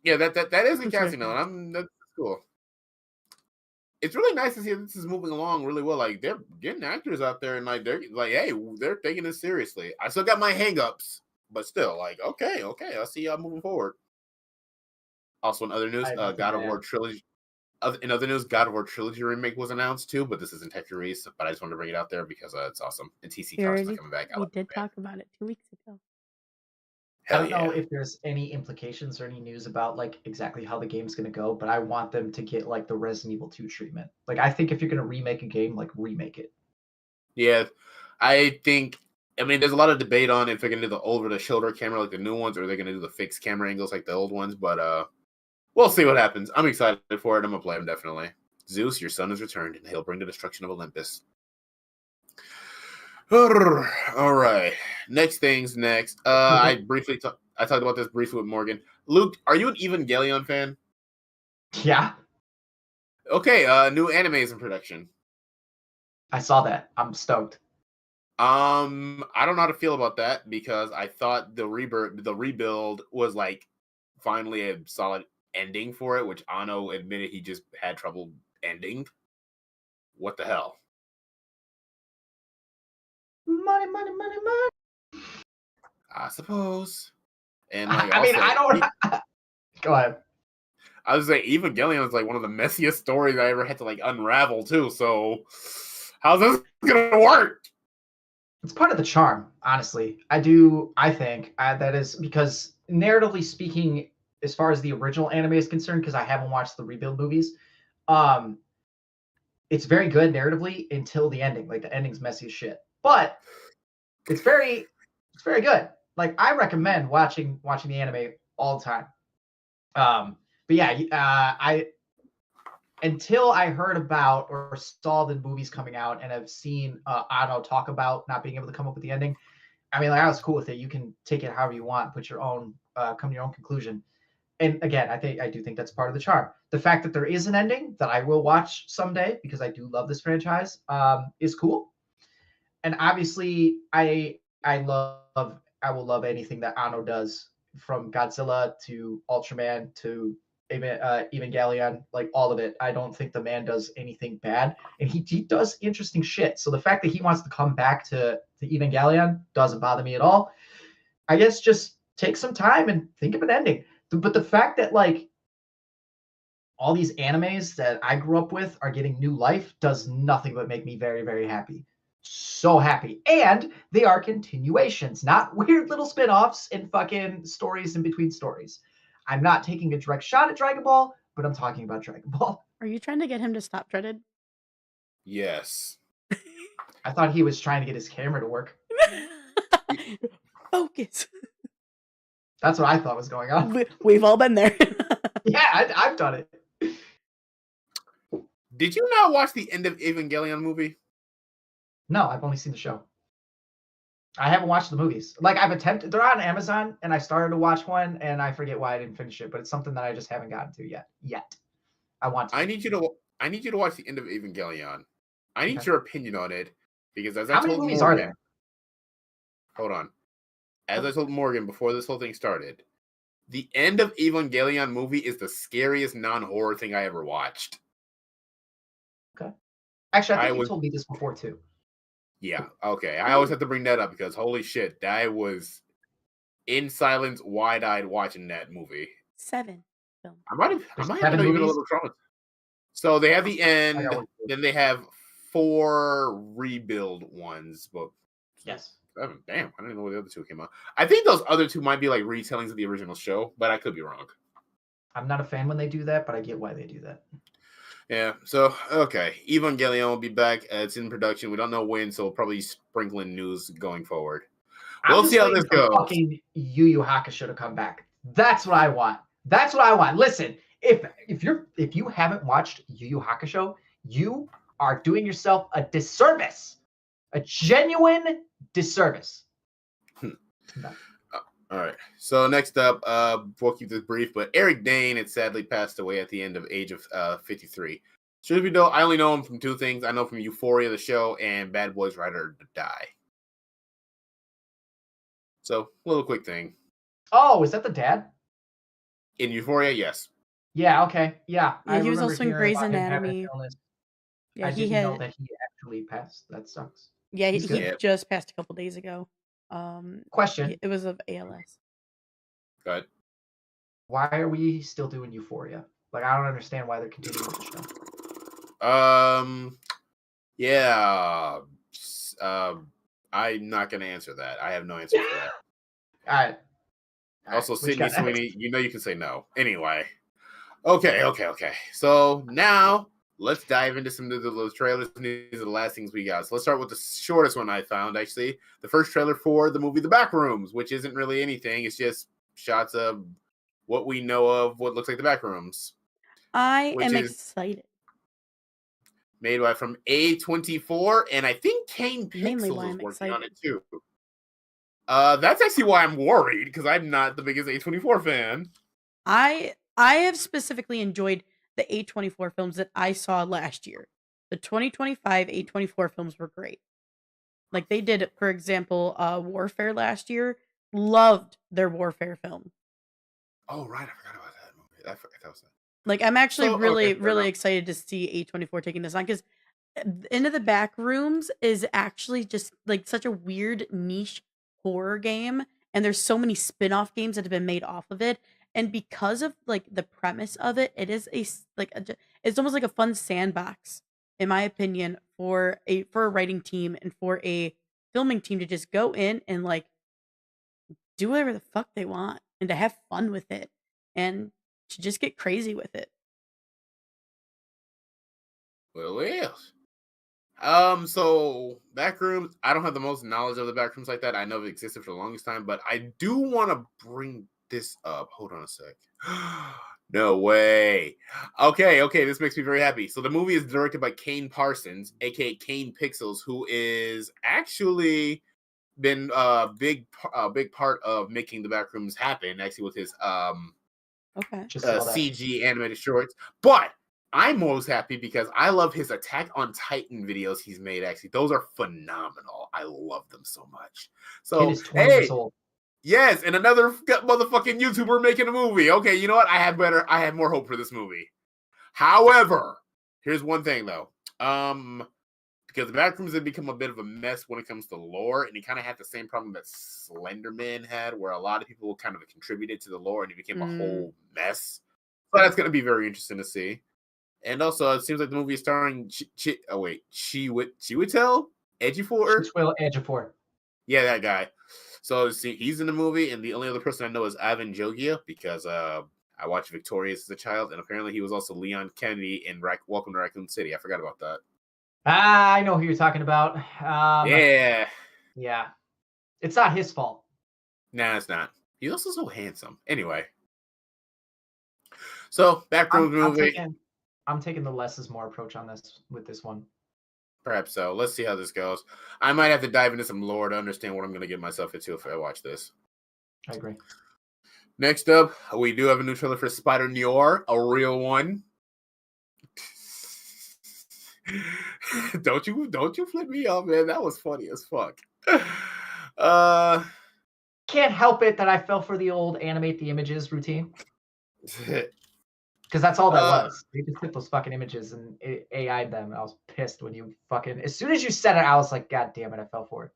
Yeah, that is in For casting sure. though. That's cool. It's really nice to see this is moving along really well. Like, they're getting actors out there, and like hey, they're taking this seriously. I still got my hangups, but still, like, okay, I see y'all moving forward. Also, in other news, God of War trilogy. In other news, God of War trilogy remake was announced too, but this isn't tech release. But I just wanted to bring it out there because it's awesome. And TC Clark's not coming back. We did talk about it 2 weeks ago. I don't know if there's any implications or any news about like exactly how the game's going to go, but I want them to get like the Resident Evil 2 treatment. Like, I think if you're going to remake a game, like, remake it. Yeah, I mean, there's a lot of debate on if they're going to do the over-the-shoulder camera like the new ones, or they're going to do the fixed camera angles like the old ones. But we'll see what happens. I'm excited for it. I'm going to play them, definitely. Zeus, your son has returned, and he'll bring the destruction of Olympus. All right. Next things next. I talked about this briefly with Morgan. Luke, are you an Evangelion fan? Yeah. Okay, new anime is in production. I saw that. I'm stoked. I don't know how to feel about that because I thought the rebuild was like finally a solid ending for it, which Ano admitted he just had trouble ending. What the hell? Money, money, money, money. I suppose. And like I mean, also, I don't. Go ahead. I was like, Evangelion is like one of the messiest stories I ever had to like unravel too. So, how's this gonna work? It's part of the charm, honestly. I think that is because narratively speaking, as far as the original anime is concerned, because I haven't watched the rebuild movies, it's very good narratively until the ending. Like the ending's messy as shit, but it's very good. Like I recommend watching the anime all the time. But yeah, I until I heard about or saw the movies coming out and have seen Ano talk about not being able to come up with the ending. I mean, like, I was cool with it. You can take it however you want, put your own, come to your own conclusion. And again, I do think that's part of the charm. The fact that there is an ending that I will watch someday because I do love this franchise is cool. And obviously, I will love anything that Ano does, from Godzilla to Ultraman to Evangelion, like all of it. I don't think the man does anything bad, and he does interesting shit. So the fact that he wants to come back to Evangelion doesn't bother me at all. I guess just take some time and think of an ending. But the fact that like all these animes that I grew up with are getting new life does nothing but make me very, very happy. So happy. And they are continuations, not weird little spin-offs and fucking stories in between stories. I'm not taking a direct shot at Dragon Ball, but I'm talking about Dragon Ball. Are you trying to get him to stop Dreaded? Yes. I thought he was trying to get his camera to work. Focus. That's what I thought was going on. We've all been there. Yeah, I've done it. Did you not watch the end of Evangelion movie? No, I've only seen the show. I haven't watched the movies. Like I've attempted, they're on Amazon, and I started to watch one, and I forget why I didn't finish it, but it's something that I just haven't gotten to yet. I want to. I need you to watch the end of Evangelion. I need Okay. your opinion on it because as How I many told movies Morgan, are there? hold on. As I told Morgan before this whole thing started, the end of Evangelion movie is the scariest non-horror thing I ever watched. Okay. Actually, I think you told me this before too. Yeah, okay. I always have to bring that up because holy shit, I was in silence, wide-eyed watching that movie. 7 films. I might have There's been 7 even a movies? little traumatized. So they have the end, then they have 4 rebuild ones, but Yes. 7. Damn, I don't even know where the other 2 came out. I think those other 2 might be like retellings of the original show, but I could be wrong. I'm not a fan when they do that, but I get why they do that. Yeah, so, okay. Evangelion will be back. It's in production. We don't know when, so we'll probably sprinkle in news going forward. We'll see how this goes. Fucking Yu Yu Hakusho to come back. That's what I want. That's what I want. Listen, if you haven't watched Yu Yu Hakusho, you are doing yourself a disservice. A genuine disservice. No. All right. So next up, we'll keep this brief, but Eric Dane had sadly passed away at the age of 53. Truth be told, I only know him from 2 things. I know from Euphoria, the show, and Bad Boys Ride or Die. So, little quick thing. Oh, is that the dad? In Euphoria, yes. Yeah, okay. Yeah. He was also in Grey's Anatomy. Yeah, I didn't know that he actually passed. That sucks. Yeah, he just passed a couple days ago. Question. It was of ALS. Go ahead. Why are we still doing Euphoria? Like, I don't understand why they're continuing with the show. Yeah. I'm not gonna answer that. I have no answer for that. All right. Also, Sydney Sweeney, you know you can say no. Anyway. Okay. So now let's dive into some of the trailers. These are the last things we got. So let's start with the shortest one I found, actually. The first trailer for the movie The Backrooms, which isn't really anything. It's just shots of what we know of what looks like the Backrooms. I am excited. Made from A24, and I think Kane Pixels is working on it too. That's actually why I'm worried, because I'm not the biggest A24 fan. I have specifically enjoyed the A24 films that I saw last year. the 2025 A24 films were great. Like they did, for example, Warfare last year. Loved their Warfare film. Oh right, I forgot about that movie. I forgot that was that. Like I'm actually So okay, really, fair really enough. excited to see A24 taking this on because Into the Back Rooms is actually just like such a weird niche horror game, and there's so many spin-off games that have been made off of it. And because of like the premise of it, it is it's almost like a fun sandbox, in my opinion, for a writing team and for a filming team to just go in and like do whatever the fuck they want and to have fun with it and to just get crazy with it. Well, yes. So Backrooms, I don't have the most knowledge of the Backrooms like that. I know it existed for the longest time, but I do want to bring this up. Hold on a sec. No way. Okay, this makes me very happy. So the movie is directed by Kane Parsons, aka Kane Pixels, who is actually been a big part of making the Backrooms happen, actually with his Okay. Just saw that. CG animated shorts. But I'm most happy because I love his Attack on Titan videos he's made. Actually, those are phenomenal. I love them so much. Kid So is 20 years hey, old. yes, and another motherfucking YouTuber making a movie. Okay, you know what? I had more hope for this movie. However, here's one thing though. Because the Backrooms have become a bit of a mess when it comes to lore, and you kind of had the same problem that Slenderman had, where a lot of people kind of contributed to the lore, and it became a whole mess. So that's going to be very interesting to see. And also, it seems like the movie is starring Chiwetel Ejiofor. Chiwetel Ejiofor. Yeah, that guy. So see, he's in the movie, and the only other person I know is Ivan Jogia because I watched Victorious as a child, and apparently he was also Leon Kennedy in Welcome to Raccoon City. I forgot about that. I know who you're talking about. Yeah. Yeah. It's not his fault. Nah, it's not. He's also so handsome. Anyway. So, Backrooms movie. I'm taking the less is more approach on this with this one. Perhaps so. Let's see how this goes. I might have to dive into some lore to understand what I'm going to get myself into if I watch this. I agree. Next up, we do have a new trailer for Spider Noir, a real one. Don't you flip me off, man. That was funny as fuck. Can't help it that I fell for the old animate the images routine. Because that's all that was. They just took those fucking images and AI'd them. And I was pissed when you fucking... As soon as you said it, I was like, God damn it, I fell for it.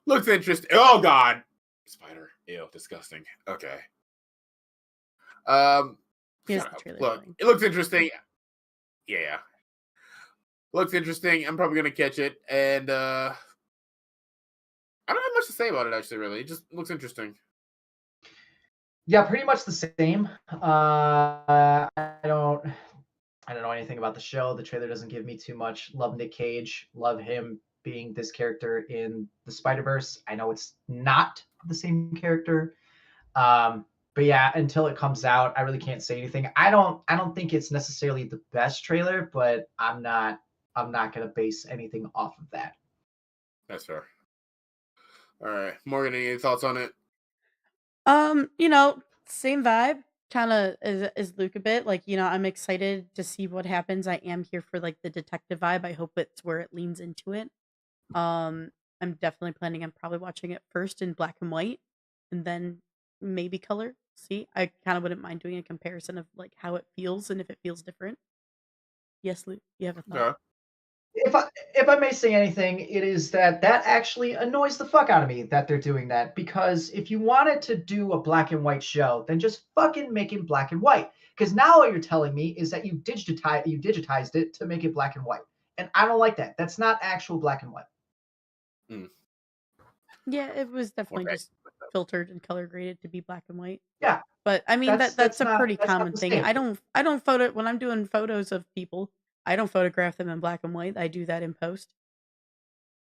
Looks interesting. Oh, God. Spider. Ew, disgusting. Okay. Look, it looks interesting. Yeah. Looks interesting. I'm probably going to catch it. And I don't have much to say about it, actually, really. It just looks interesting. Yeah, pretty much the same. I don't know anything about the show. The trailer doesn't give me too much. Love Nick Cage. Love him being this character in the Spider-Verse. I know it's not the same character. But yeah, until it comes out, I really can't say anything. I don't think it's necessarily the best trailer, but I'm not gonna base anything off of that. That's fair. All right. Morgan, any thoughts on it? Same vibe, kind of as Luke a bit. Like, I'm excited to see what happens. I am here for like the detective vibe. I hope it's where it leans into it. I'm definitely planning on probably watching it first in black and white and then maybe color. See, I kind of wouldn't mind doing a comparison of like how it feels and if it feels different. Yes, Luke, you have a thought. Yeah. If I may say anything, it is that actually annoys the fuck out of me that they're doing that, because if you wanted to do a black and white show, then just fucking make it black and white. Because now what you're telling me is that you digitized it to make it black and white, and I don't like that. That's not actual black and white. Yeah, it was definitely just filtered and color graded to be black and white. Yeah, but I mean that's a pretty common thing. Same. I don't photo when I'm doing photos of people. I don't photograph them in black and white. I do that in post.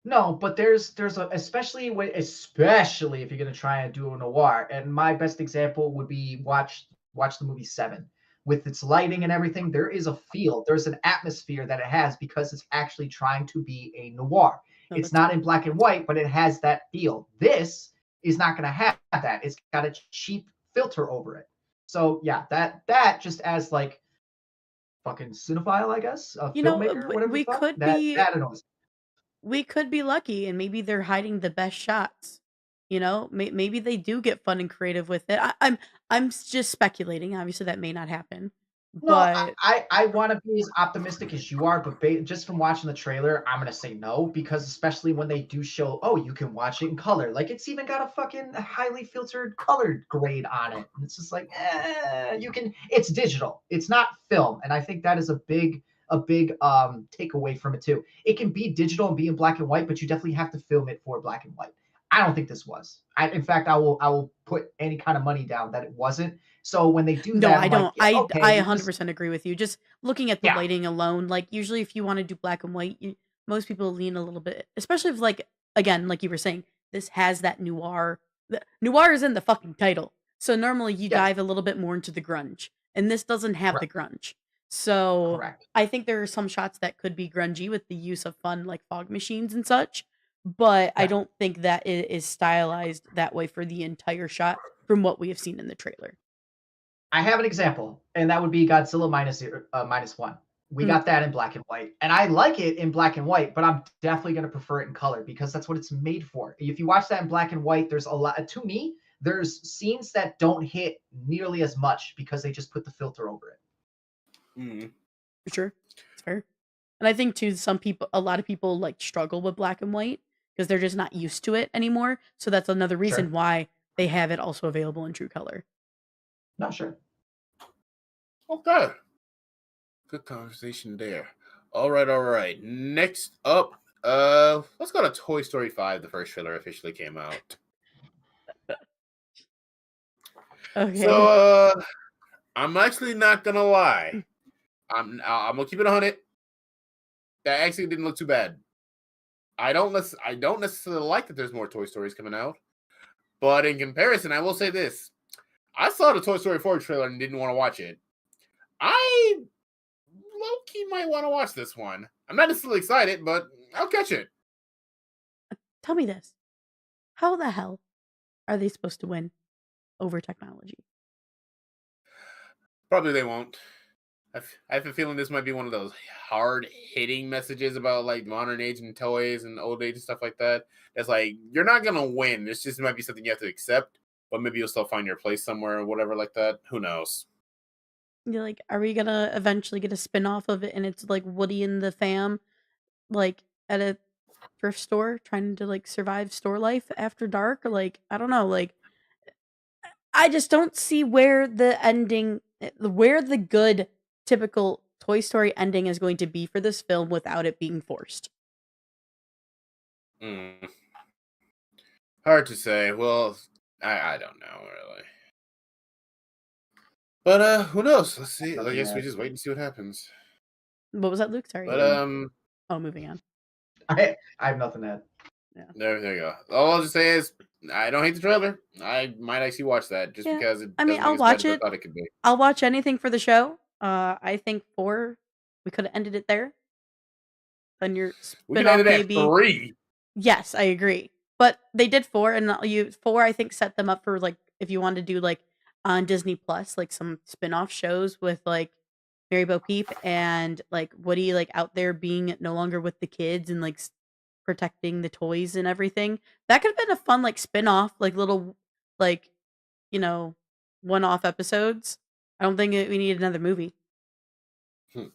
No, but there's especially if you're gonna try and do a noir. And my best example would be watch the movie Seven. With its lighting and everything, there is a feel, there's an atmosphere that it has because it's actually trying to be a noir. It's not in black and white, but it has that feel. This is not going to have that. It's got a cheap filter over it. So yeah, that just as like fucking cinephile, I guess, a You know, filmmaker, whatever the we fuck. could That be that annoys. we could be lucky, and maybe they're hiding the best shots. You know, maybe they do get fun and creative with it. I'm just speculating. Obviously, that may not happen, No, but I want to be as optimistic as you are, but just from watching the trailer, I'm gonna say no because especially when they do show, oh, you can watch it in color. Like it's even got a fucking highly filtered colored grade on it. And it's just like, you can. It's digital. It's not film, and I think that is a big takeaway from it too. It can be digital and be in black and white, but you definitely have to film it for black and white. I don't think this was. In fact, I will put any kind of money down that it wasn't. So when they do no, that, I I'm like, don't. yeah, okay, I this 100% agree with you. Just looking at the yeah, lighting alone, like usually if you want to do black and white, most people lean a little bit, especially if like again, like you were saying, this has that noir. Noir is in the fucking title, so normally you yes, dive a little bit more into the grunge, and this doesn't have the correct, grunge. So correct. I think there are some shots that could be grungy with the use of fun like fog machines and such, but I Yeah, don't think that it is stylized that way for the entire shot from what we have seen in the trailer. I have an example, and that would be Godzilla minus one. We Mm, got that in black and white, and I like it in black and white, but I'm definitely going to prefer it in color because that's what it's made for. If you watch that in black and white, there's a lot. To me, there's scenes that don't hit nearly as much because they just put the filter over it. Mm. for sure, it's fair. And I think too, a lot of people like struggle with black and white because they're just not used to it anymore. So that's another reason Sure, why they have it also available in true color. not sure. Okay. Good conversation there. All right, all right. Next up, let's go to Toy Story 5. The first trailer officially came out. So, Okay. I'm actually not gonna lie. I'm gonna keep it 100. That actually didn't look too bad. I don't necessarily like that there's more Toy Stories coming out, but in comparison, I will say this: I saw the Toy Story 4 trailer and didn't want to watch it. I low key might want to watch this one. I'm not necessarily excited, but I'll catch it. Tell me this: how the hell are they supposed to win over technology? Probably they won't. I have a feeling this might be one of those hard hitting messages about like modern age and toys and old age and stuff like that. It's like you're not gonna win. It's just might be something you have to accept, but maybe you'll still find your place somewhere or whatever like that. Who knows? You're like, are we gonna eventually get a spin off of it? And it's like Woody and the fam, like at a thrift store trying to like survive store life after dark. Or like, I don't know. Like, I just don't see where the ending, where the good typical Toy Story ending is going to be for this film without it being forced. Mm. Hard to say. Well, I don't know really. But who knows? Let's see. I Nothing guess we yet. just wait and see what happens. What was that, Luke? Sorry, But what were you? Oh, moving on. I have nothing to add. Yeah. there you go. All I'll just say is I don't hate the trailer. I might actually watch that just Yeah. because it I mean, doesn't I'll make as bad watch as I it. thought it could be. I'll watch anything for the show. I think 4, we could have ended it there. Then your We can end spin-off it at maybe. 3. Yes, I agree. But they did 4, and 4 I think set them up for like if you want to do like on Disney Plus, like some spin-off shows with like Mary Bo Peep and like Woody like out there being no longer with the kids and like protecting the toys and everything. That could have been a fun like spin-off, like little like, you know, one-off episodes. I don't think we need another movie, Hmm.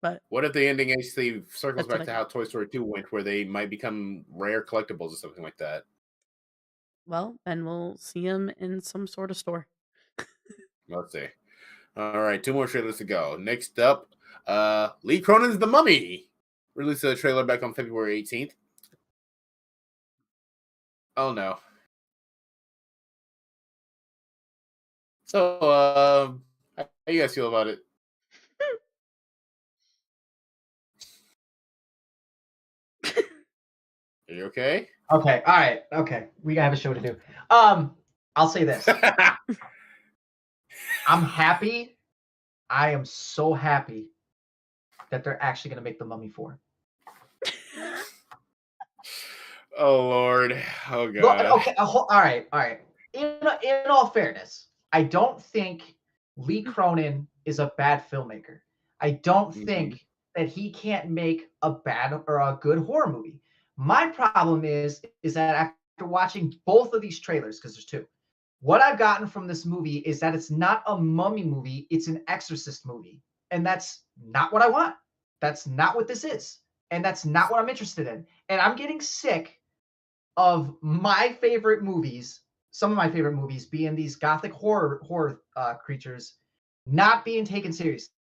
but What if the ending actually circles that's what back I to how got. Toy Story 2 went, where they might become rare collectibles or something like that? Well, then we'll see them in some sort of store. Let's see. All right, 2 more trailers to go. Next up, Lee Cronin's The Mummy. Released a trailer back on February 18th. Oh no. So, how you guys feel about it? Are you okay? Okay, all right, okay. We have a show to do. I'll say this. I'm happy. I am so happy that they're actually gonna make the Mummy 4. Oh Lord. Oh Well, God. okay, all right, all right. In all fairness, I don't think Lee Cronin is a bad filmmaker. I don't Mhm. think that he can't make a bad or a good horror movie. My problem is that after watching both of these trailers, because there's two, what I've gotten from this movie is that it's not a mummy movie, it's an exorcist movie. And that's not what I want. That's not what this is. And that's not what I'm interested in. And I'm getting sick of my favorite movies, some of my favorite movies being these gothic horror creatures not being taken seriously.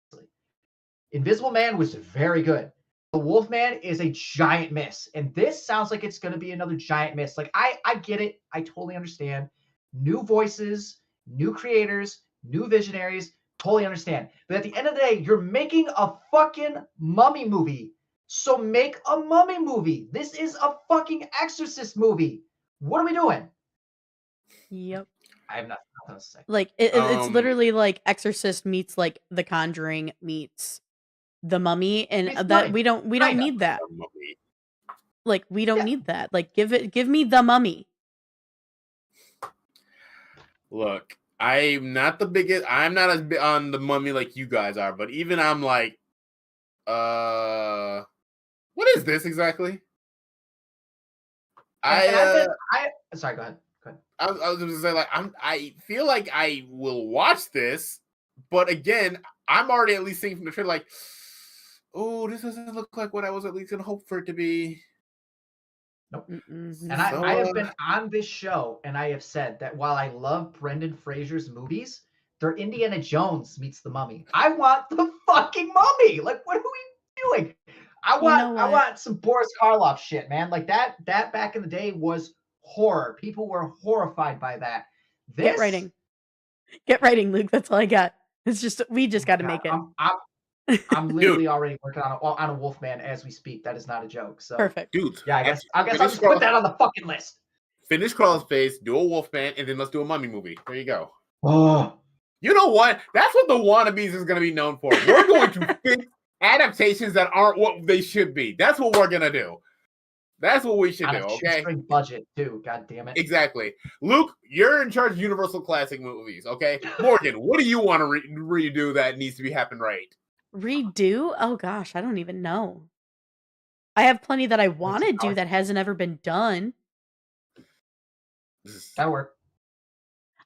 Invisible Man was very good. The Wolfman is a giant miss, and this sounds like it's going to be another giant miss. Like I get it, I totally understand. New voices, new creators, new visionaries, totally understand. But at the end of the day, you're making a fucking mummy movie. So make a mummy movie. This is a fucking exorcist movie. What are we doing? Yep. I have nothing else to say. Like it's Um, literally like Exorcist meets like The Conjuring meets The Mummy, and It's that mummy. we don't Kinda. need that. movie. Like we don't Yeah. need that. Like give me The Mummy. Look, I'm not the biggest. I'm not as big on the Mummy like you guys are, but even I'm like, what is this exactly? Sorry, go ahead. I was going to say, like, I feel like I will watch this, but again, I'm already at least seeing from the trailer, like, oh, this doesn't look like what I was at least going to hope for it to be. Nope. Mm-mm. And I have been on this show and I have said that while I love Brendan Fraser's movies, they're Indiana Jones meets the Mummy. I want the fucking Mummy. Like, what are we doing? I want some Boris Karloff shit, man. Like that back in the day was horror. People were horrified by that. Get writing, Luke. That's all I got. It's just we just got to make it. I'm literally already working on a Wolfman as we speak. That is not a joke. So Perfect. Dude, yeah, I guess I'll just put that on the fucking list. Finish Crawl's Face, do a Wolfman, and then let's do a Mummy movie. There you go. Oh. You know what? That's what the Wanna-Bes is going to be known for. We're going to fix adaptations that aren't what they should be. That's what we're going to do. That's what we should do, okay? Budget too. God damn it. Exactly. Luke, you're in charge of Universal Classic movies, okay? Morgan, what do you want to redo that needs to be happened right? Redo? Oh gosh, I don't even know. I have plenty that I want to do that hasn't ever been done. That work.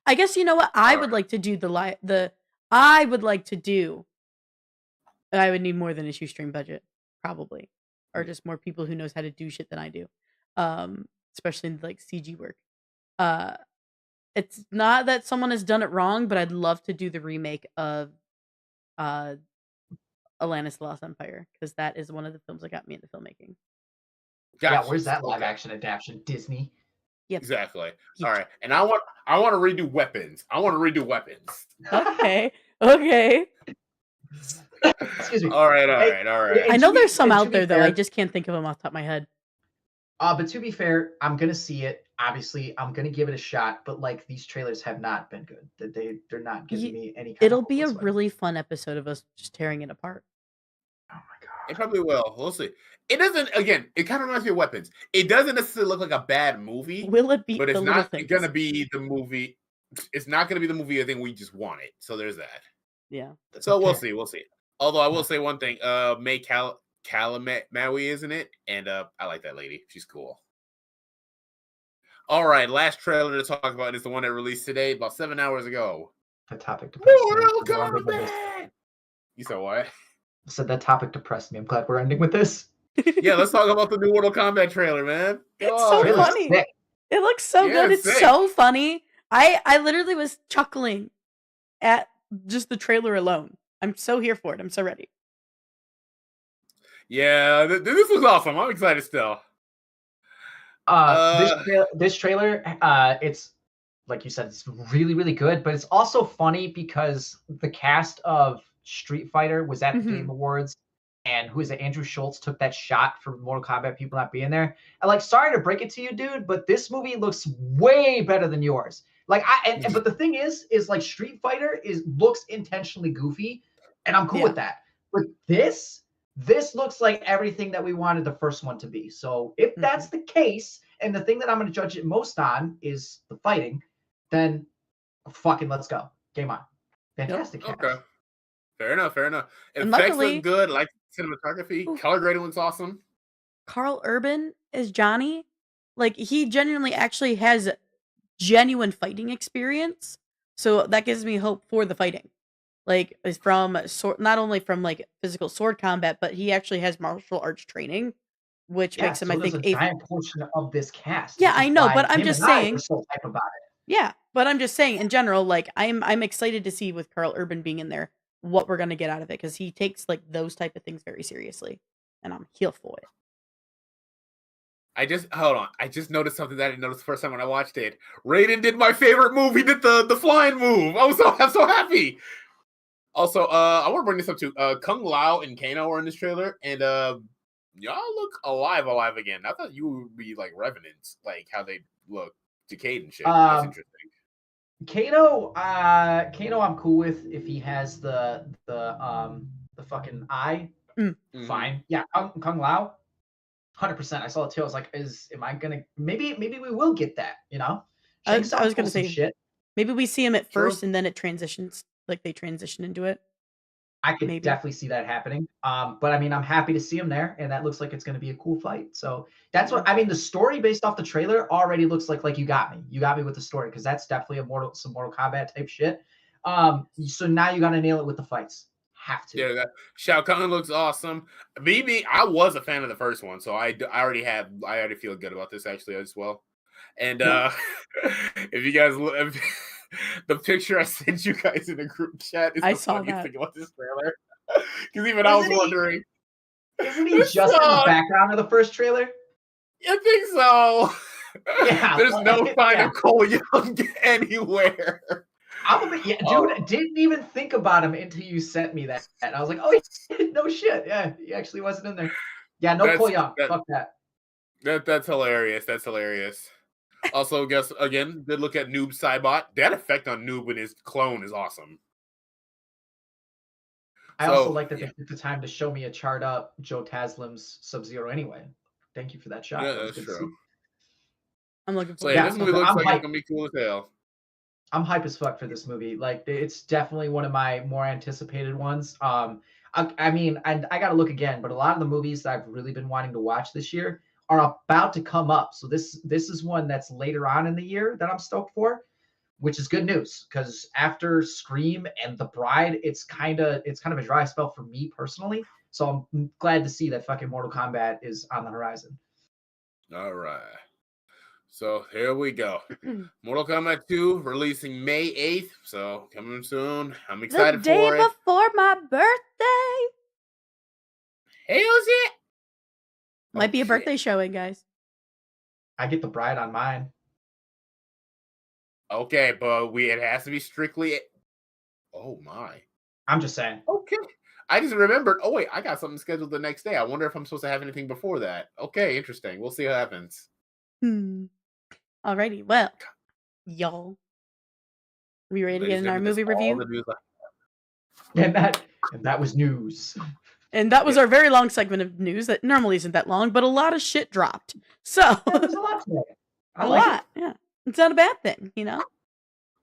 I guess you know what I would like to do I would like to do. I would need more than a shoestring budget, probably, or just more people who knows how to do shit than I do, especially in like CG work. It's not that someone has done it wrong, but I'd love to do the remake of Atlantis: The Lost Empire, because that is one of the films that got me into filmmaking. Gotcha. Yeah, where's that live action adaptation? Disney. Yep. Exactly. Yep. All right, and I want to redo Weapons. Okay. Okay. Excuse me. All right. I know there's some out there though. I just can't think of them off the top of my head. But to be fair, I'm gonna see it. Obviously, I'm gonna give it a shot. But like these trailers have not been good. They're not giving me any. It'll be a really fun episode of us just tearing it apart. Oh my god! It probably will. We'll see. It doesn't. Again, it kind of reminds me of Weapons. It doesn't necessarily look like a bad movie. Will it be? But it's not going to be the movie. It's not going to be the movie I think we just wanted. So there's that. Yeah. So we'll see. Although I will say one thing. May Calamaui is in it, and I like that lady. She's cool. All right, last trailer to talk about is the one that released today, about 7 hours ago. The topic. Mortal Kombat. You said what? I said that topic depressed me. I'm glad we're ending with this. Yeah, let's talk about the new Mortal Kombat trailer, man. It's so funny. It looks so good. It's so funny. I literally was chuckling at just the trailer alone. I'm so here for it. I'm so ready. Yeah, this was awesome. I'm excited still. This trailer, it's like you said, it's really, really good, but it's also funny because the cast of Street Fighter was at the Game Awards, and who is it? Andrew Schultz took that shot for Mortal Kombat people not being there. And like, sorry to break it to you, dude, but this movie looks way better than yours. Like, but the thing is like Street Fighter looks intentionally goofy, and I'm cool with that. But this looks like everything that we wanted the first one to be. So if that's the case, and the thing that I'm going to judge it most on is the fighting, then fucking let's go. Game on. Fantastic. Okay. Fair enough. And Effects luckily, look good. Like cinematography, ooh, color grading looks awesome. Carl Urban is Johnny. Like, he genuinely actually has genuine fighting experience. So that gives me hope for the fighting. Like, is from not only from like physical sword combat, but he actually has martial arts training, which Yeah, makes him, I so does think, a a giant portion of this cast, yeah, which I is know, why but I'm him just and I were saying, so hype about it. yeah, but I'm just saying in general, like I'm excited to see with Carl Urban being in there what we're gonna get out of it because he takes like those type of things very seriously, and I'm here for it. I just hold on. I just noticed something that I didn't notice the first time when I watched it. Raiden did my favorite move. He did the flying move. I'm so happy. Also, I want to bring this up too. Kung Lao and Kano are in this trailer, and y'all look alive again. I thought you would be like revenants, like how they look decayed and shit. That's interesting. Kano, I'm cool with if he has the fucking eye. Fine. Yeah, Kung Lao, 100%. I saw it too. I was like, am I gonna maybe we will get that, you know? I Shang Tsung was gonna pulls some say shit. maybe we see him at True. first and then it transitions, like they transition into it. I could Maybe. definitely see that happening. But I mean, I'm happy to see him there, and that looks like it's going to be a cool fight. So that's what I mean. The story based off the trailer already looks like you got me. You got me with the story because that's definitely some Mortal Kombat type shit. So now you got to nail it with the fights. Have to. Yeah, Shao Kahn looks awesome. BB, I was a fan of the first one, so I already feel good about this actually as well. And if you guys look, the picture I sent you guys in the group chat is the funniest thing about this trailer. Because even I was wondering. Isn't he just in the background of the first trailer? I think so. Yeah. There's no sign of Cole Young anywhere. Dude, didn't even think about him until you sent me that. And I was like, oh, no shit. Yeah, he actually wasn't in there. Yeah, no Cole Young. Fuck that. That's hilarious. That's hilarious. Also, guess again, good look at Noob Saibot. That effect on Noob and his clone is awesome. I also like that they took the time to show me a chart up Joe Taslim's Sub-Zero anyway. Thank you for that shot. Yeah, that that's true. I'm looking forward to it. This movie looks like it's gonna be cool as hell. I'm hype as fuck for this movie. Like, it's definitely one of my more anticipated ones. I mean, and I gotta look again, but a lot of the movies that I've really been wanting to watch this year are about to come up. So this is one that's later on in the year that I'm stoked for, which is good news because after Scream and The Bride, it's kind of a dry spell for me personally. So I'm glad to see that fucking Mortal Kombat is on the horizon. All right. So here we go. Mortal Kombat 2 releasing May 8th. So coming soon. I'm excited for it. The day before my birthday. Hell's it? Might be a birthday showing, guys. I get The Bride on mine. Okay, but it has to be strictly. Oh my! I'm just saying. Okay, I just remembered. Oh wait, I got something scheduled the next day. I wonder if I'm supposed to have anything before that. Okay, interesting. We'll see what happens. Alrighty, well, y'all, we ready to get in our movie review? And that was news. And that was our very long segment of news that normally isn't that long, but a lot of shit dropped. So there's a lot today. A lot. Yeah. It's not a bad thing, you know?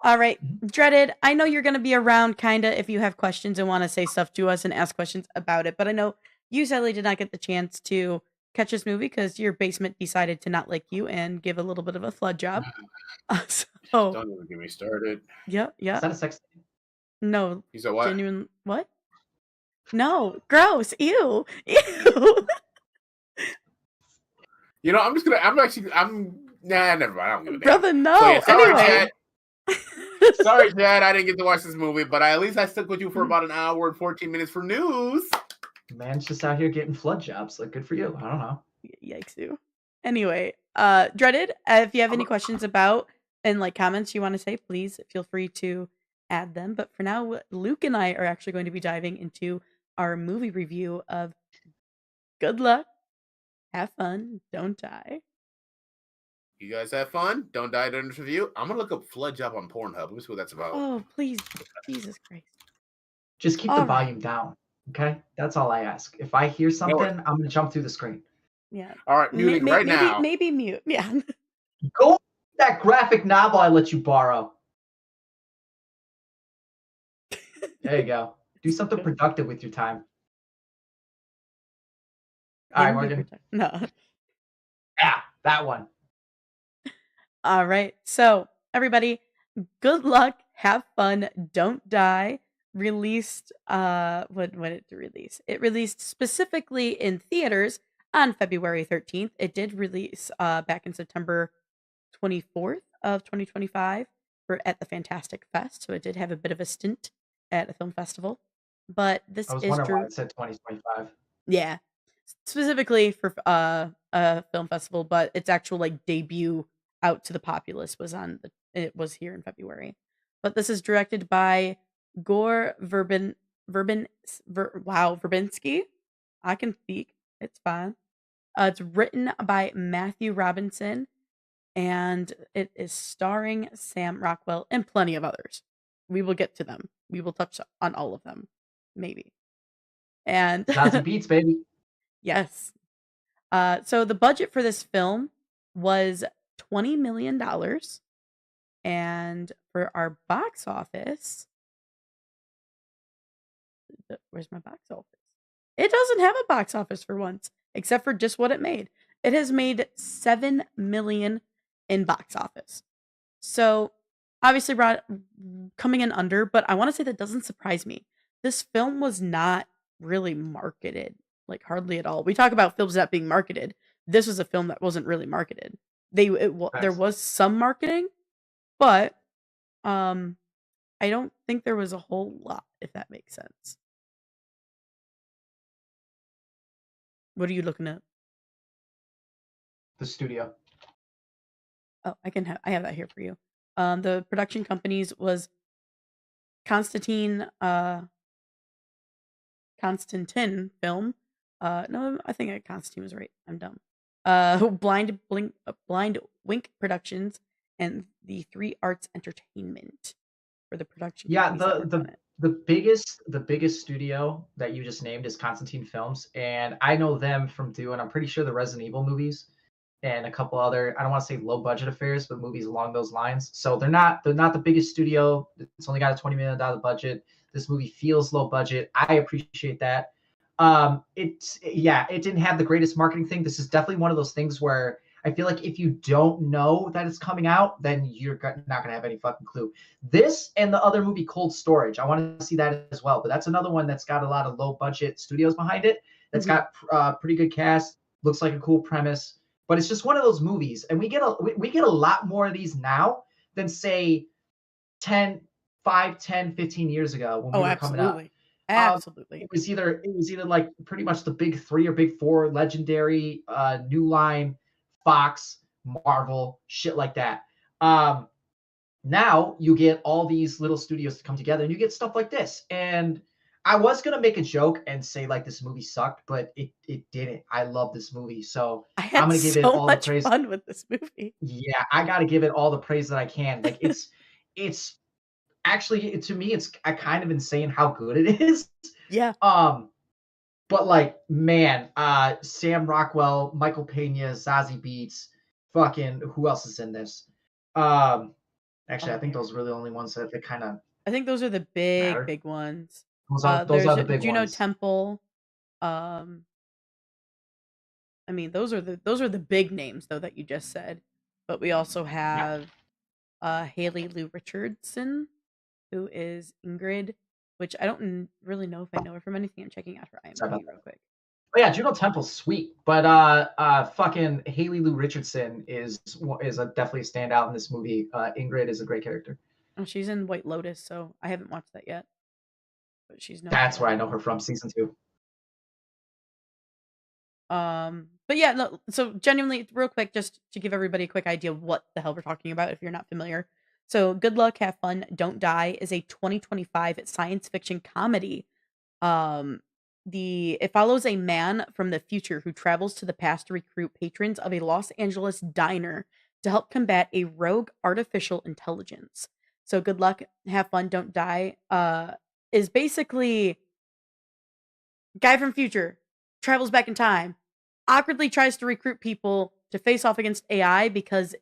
All right. Dreaded, I know you're going to be around kind of if you have questions and want to say stuff to us and ask questions about it, but I know you sadly did not get the chance to catch this movie because your basement decided to not like you and give a little bit of a flood job. So don't even get me started. Yeah. Is that a sex thing? No. You said what? Genuine what? No. Gross. Ew. You know, I'm never mind. I don't give a damn. Brother, no. So, yeah, sorry, anyway. Chad. Sorry, Chad. I didn't get to watch this movie, but at least I stuck with you for about an hour and 14 minutes for news. Man's just out here getting flood jobs. Like, good for you. I don't know. Yikes, you. Anyway, Dreaded, if you have any questions about and like comments you want to say, please feel free to add them. But for now, Luke and I are actually going to be diving into our movie review of Good Luck, Have Fun, Don't Die. You guys have fun. Don't die during this review. I'm gonna look up flood job on Pornhub. Let me see what that's about. Oh, please, Jesus Christ! Just keep the volume down, okay? That's all I ask. If I hear something, I'm gonna jump through the screen. Yeah. All right, muting now. Maybe mute. Yeah. Go that graphic novel I let you borrow. There you go. Do something productive with your time. All right, In the Morgan. No. Yeah, that one. All right. So, everybody, good luck, have fun, don't die. Released when it release? It released specifically in theaters on February 13th. It did release back in September 24th of 2025 for at the Fantastic Fest. So it did have a bit of a stint at a film festival. But I this was is wondering why it said 2025. yeah, specifically for a film festival, but its actual like debut out to the populace was it was here in February. But this is directed by Gore Verbinski. I can speak. It's fine. It's written by Matthew Robinson, and it is starring Sam Rockwell and plenty of others. We will get to them. We will touch on all of them, maybe. And Zazie Beats, baby. yes. So the budget for this film was $20 million. And for our box office, where's my box office? It doesn't have a box office for once, except for just what it made. It has made $7 million in box office. So obviously coming in under, but I want to say that doesn't surprise me. This film was not really marketed, like hardly at all. We talk about films not being marketed. This was a film that wasn't really marketed. There was some marketing, but I don't think there was a whole lot, if that makes sense. What are you looking at? The studio. Oh, I have that here for you. The production companies was Constantine Film. No, I think Constantine was right. I'm dumb. Blind Wink Productions and the Three Arts Entertainment for the production. Yeah, The the biggest studio that you just named is Constantine Films, and I know them from doing, I'm pretty sure, the Resident Evil movies and a couple other, I don't want to say low budget affairs, but movies along those lines. So they're not the biggest studio. It's only got a $20 million budget. This movie feels low budget. I appreciate that. It didn't have the greatest marketing thing. This is definitely one of those things where I feel like if you don't know that it's coming out, then you're not gonna have any fucking clue. This and the other movie, Cold Storage, I want to see that as well. But that's another one that's got a lot of low budget studios behind it. That's got pretty good cast. Looks like a cool premise. But it's just one of those movies, and we get a lot more of these now than say 10, 5, 10, 15 years ago when we were coming up. Absolutely. It was either like pretty much the big three or big four, Legendary, New Line, Fox, Marvel, shit like that. Now you get all these little studios to come together, and you get stuff like this. And I was gonna make a joke and say like this movie sucked, but it didn't. I love this movie, so I'm gonna give it all the praise. Fun with this movie. Yeah, I gotta give it all the praise that I can. Like it's actually, to me, it's kind of insane how good it is. Yeah. But like, man, Sam Rockwell, Michael Pena, Zazie Beats, fucking who else is in this? Actually, I think those were the only ones that kind of. I think those are the big ones. Those are the big Juno ones. Temple. I mean, those are the big names though that you just said. But we also have Haley Lou Richardson, who is Ingrid, which I don't really know if I know her from anything. I'm checking out her IMDb real quick. Oh yeah, Juno Temple's sweet, but fucking Haley Lou Richardson is definitely a standout in this movie. Ingrid is a great character. Oh, she's in White Lotus, so I haven't watched that yet. But she's no. That's where I know her from, season 2. But yeah, no, so genuinely, real quick, just to give everybody a quick idea of what the hell we're talking about if you're not familiar. So, Good Luck, Have Fun, Don't Die is a 2025 science fiction comedy. It follows a man from the future who travels to the past to recruit patrons of a Los Angeles diner to help combat a rogue artificial intelligence. So, Good Luck, Have Fun, Don't Die is basically guy from future travels back in time, awkwardly tries to recruit people to face off against AI because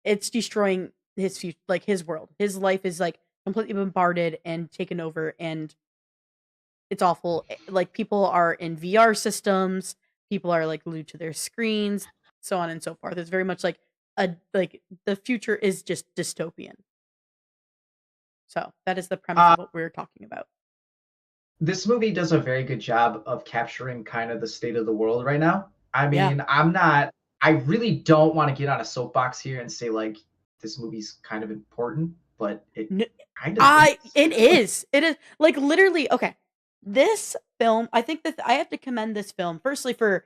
it's destroying his future, like his world. His life is like completely bombarded and taken over, and it's awful. Like people are in VR systems, people are like glued to their screens, so on and so forth. It's very much like the future is just dystopian. So that is the premise Uh, of what we're talking about. this movie does a very good job of capturing kind of the state of the world right now. I Yeah. mean, I really don't want to get on a soapbox here and say like this movie's kind of important, but it N- kind of is. it is. It is like literally okay. This film, I think that I have to commend this film firstly for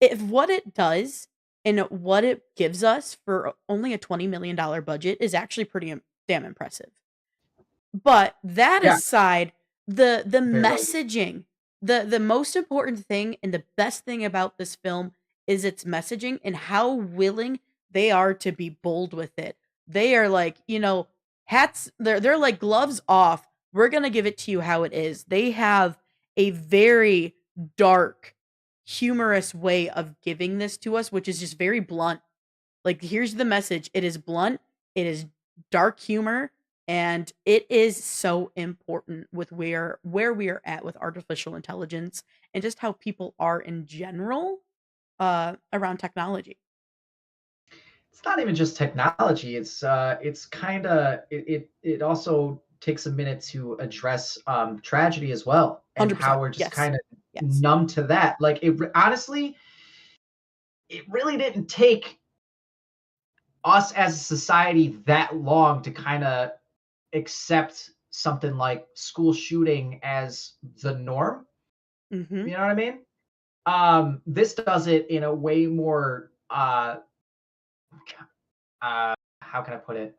if what it does and what it gives us for only a $20 million budget is actually pretty damn impressive. But that Yeah, aside, the very well. messaging, the most important thing and the best thing about this film is its messaging and how willing they are to be bold with it. They are like, hats they're like gloves off. We're going to give it to you how it is. They have a very dark, humorous way of giving this to us, which is just very blunt. Like here's the message. It is blunt. It is dark humor and it is so important with where we are at with artificial intelligence and just how people are in general around technology. It's not even just technology. It's kind of it also takes a minute to address tragedy as well and how 100%. we're just Yes. kind of Yes. numb to that. Like honestly, it really didn't take us as a society that long to kind of accept something like school shooting as the norm. Mhm. You know what I mean? This does it in a way more how can I put it?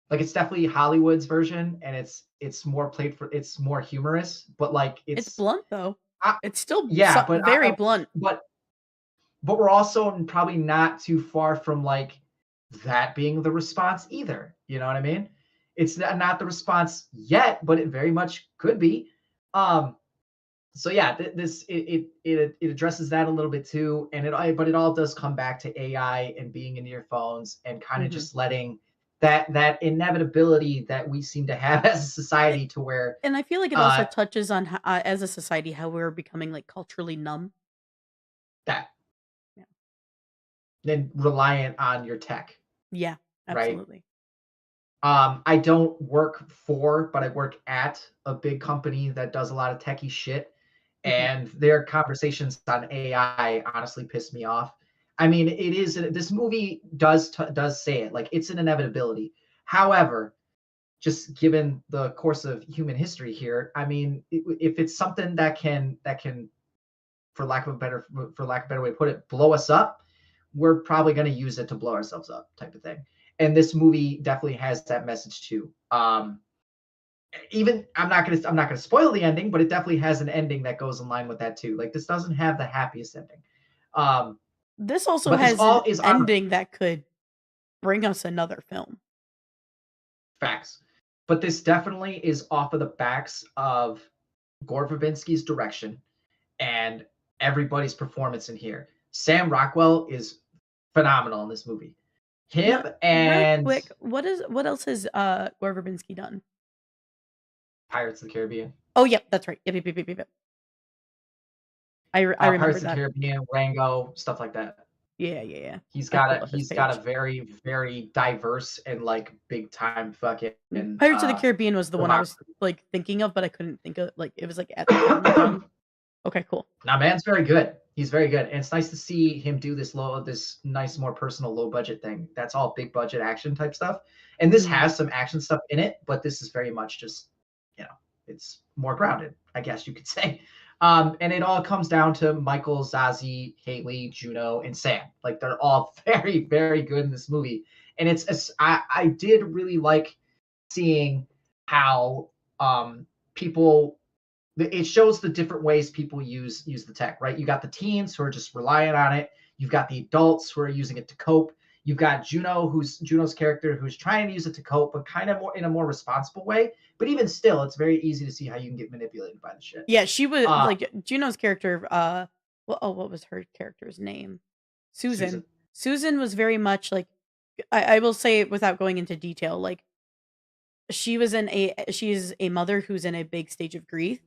Like it's definitely Hollywood's version, and it's more played for. It's more humorous, but like It's blunt though. I, It's still yeah, but very blunt. but we're also probably not too far from like that being the response either. You know what I mean? It's not the response yet, but it very much could be. Um, so yeah, this it addresses that a little bit too, and but it all does come back to AI and being in your phones and kind of Mhm. just letting that inevitability that we seem to have as a society to where And I feel like it also uh touches on as a society how we're becoming like culturally numb. that Yeah. then reliant on your tech, Yeah, right? absolutely. I don't work for, but I work at a big company that does a lot of techie shit. Mhm. And their conversations on AI honestly piss me off. I mean, it is this movie does say it like it's an inevitability. However, just given the course of human history here, I mean, if it's something that can for lack of a better way to put it, blow us up, we're probably going to use it to blow ourselves up, type of thing. And this movie definitely has that message too. Even I'm not gonna spoil the ending, but it definitely has an ending that goes in line with that too. Like this doesn't have the happiest ending. Um, This also but this has an all is on ending that could bring us another film. facts. But this definitely is off of the backs of Gore Verbinski's direction and everybody's performance in here. Sam Rockwell is phenomenal in this movie. Him Now, real and quick, what else has Gore Verbinski done? Pirates of the Caribbean. Oh, yep, that's right. Yep, yep, yep, yep, yep. I remember Pirates of the that. Caribbean, Rango, stuff like that. Yeah, yeah, yeah. He's I got pulled a up his he's got a page. very very diverse and like big time fucking Pirates of the Caribbean was the one I was filmography. like thinking of, but I couldn't think of like it was like at the tip of my tongue. Okay, cool. Now, man's very good. He's very good, and it's nice to see him do this nice, more personal, low budget thing. That's all big budget action type stuff, and this Mhm. has some action stuff in it, but this is very much just, it's more grounded, I guess you could say. And it all comes down to Michael, Zazie, Haley, Juno, and Sam. Like they're all very, very good in this movie, and I did really like seeing how people it shows the different ways people use the tech, right? You got the teens who are just relying on it. You've got the adults who are using it to cope. You've got Juno's character who's trying to use it to cope, but kind of more in a more responsible way. But even still, it's very easy to see how you can get manipulated by the shit. Yeah, she was Uh, like Juno's character. What was her character's name? Susan. Susan. Susan was very much like I will say it without going into detail. Like she's a mother who's in a big stage of grief,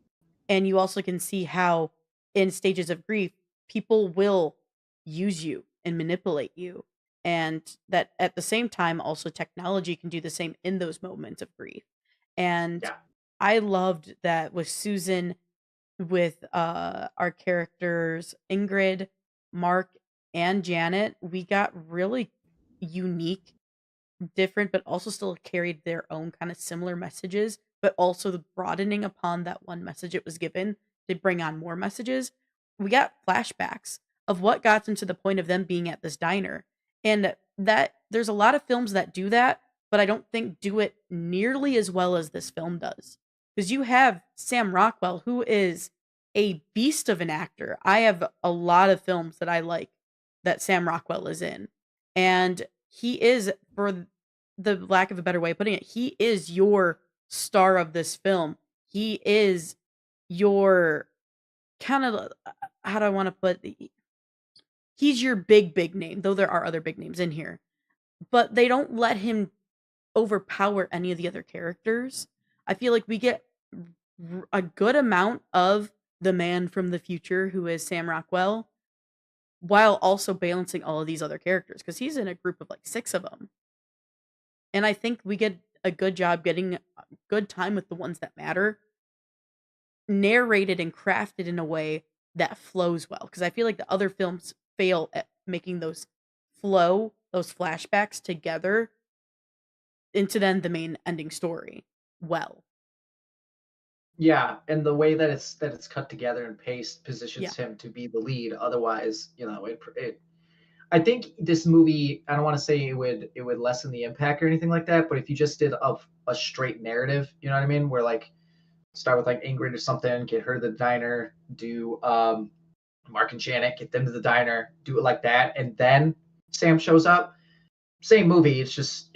And you also can see how in stages of grief, people will use you and manipulate you. And that at the same time, also technology can do the same in those moments of grief. And Yeah. I loved that with Susan, with our characters Ingrid, Mark, and Janet, we got really unique, different, but also still carried their own kind of similar messages, but also the broadening upon that one message it was given to bring on more messages. We got flashbacks of what got them to the point of them being at this diner. And that there's a lot of films that do that, but I don't think do it nearly as well as this film does. Because you have Sam Rockwell, who is a beast of an actor. I have a lot of films that I like that Sam Rockwell is in. And he is, for the lack of a better way of putting it, he is your star of this film. He is your kind of, how do I want to put it? He's your big name, though there are other big names in here. But they don't let him overpower any of the other characters. I feel like we get a good amount of the man from the future who is Sam Rockwell while also balancing all of these other characters because he's in a group of like 6 of them. And I think we get a good job getting a good time with the ones that matter, narrated and crafted in a way that flows well. Because I feel like the other films fail at making those flow, those flashbacks together into then the main ending story well. Yeah, and the way that it's cut together and paced Yeah. positions him to be the lead. Otherwise, it I think this movie, I don't want to say it would lessen the impact or anything like that, but if you just did a straight narrative, you know what I mean, where like start with like Ingrid or something, get her to the diner, do Mark and Janet, get them to the diner, do it like that, and then Sam shows up. Same movie, it's just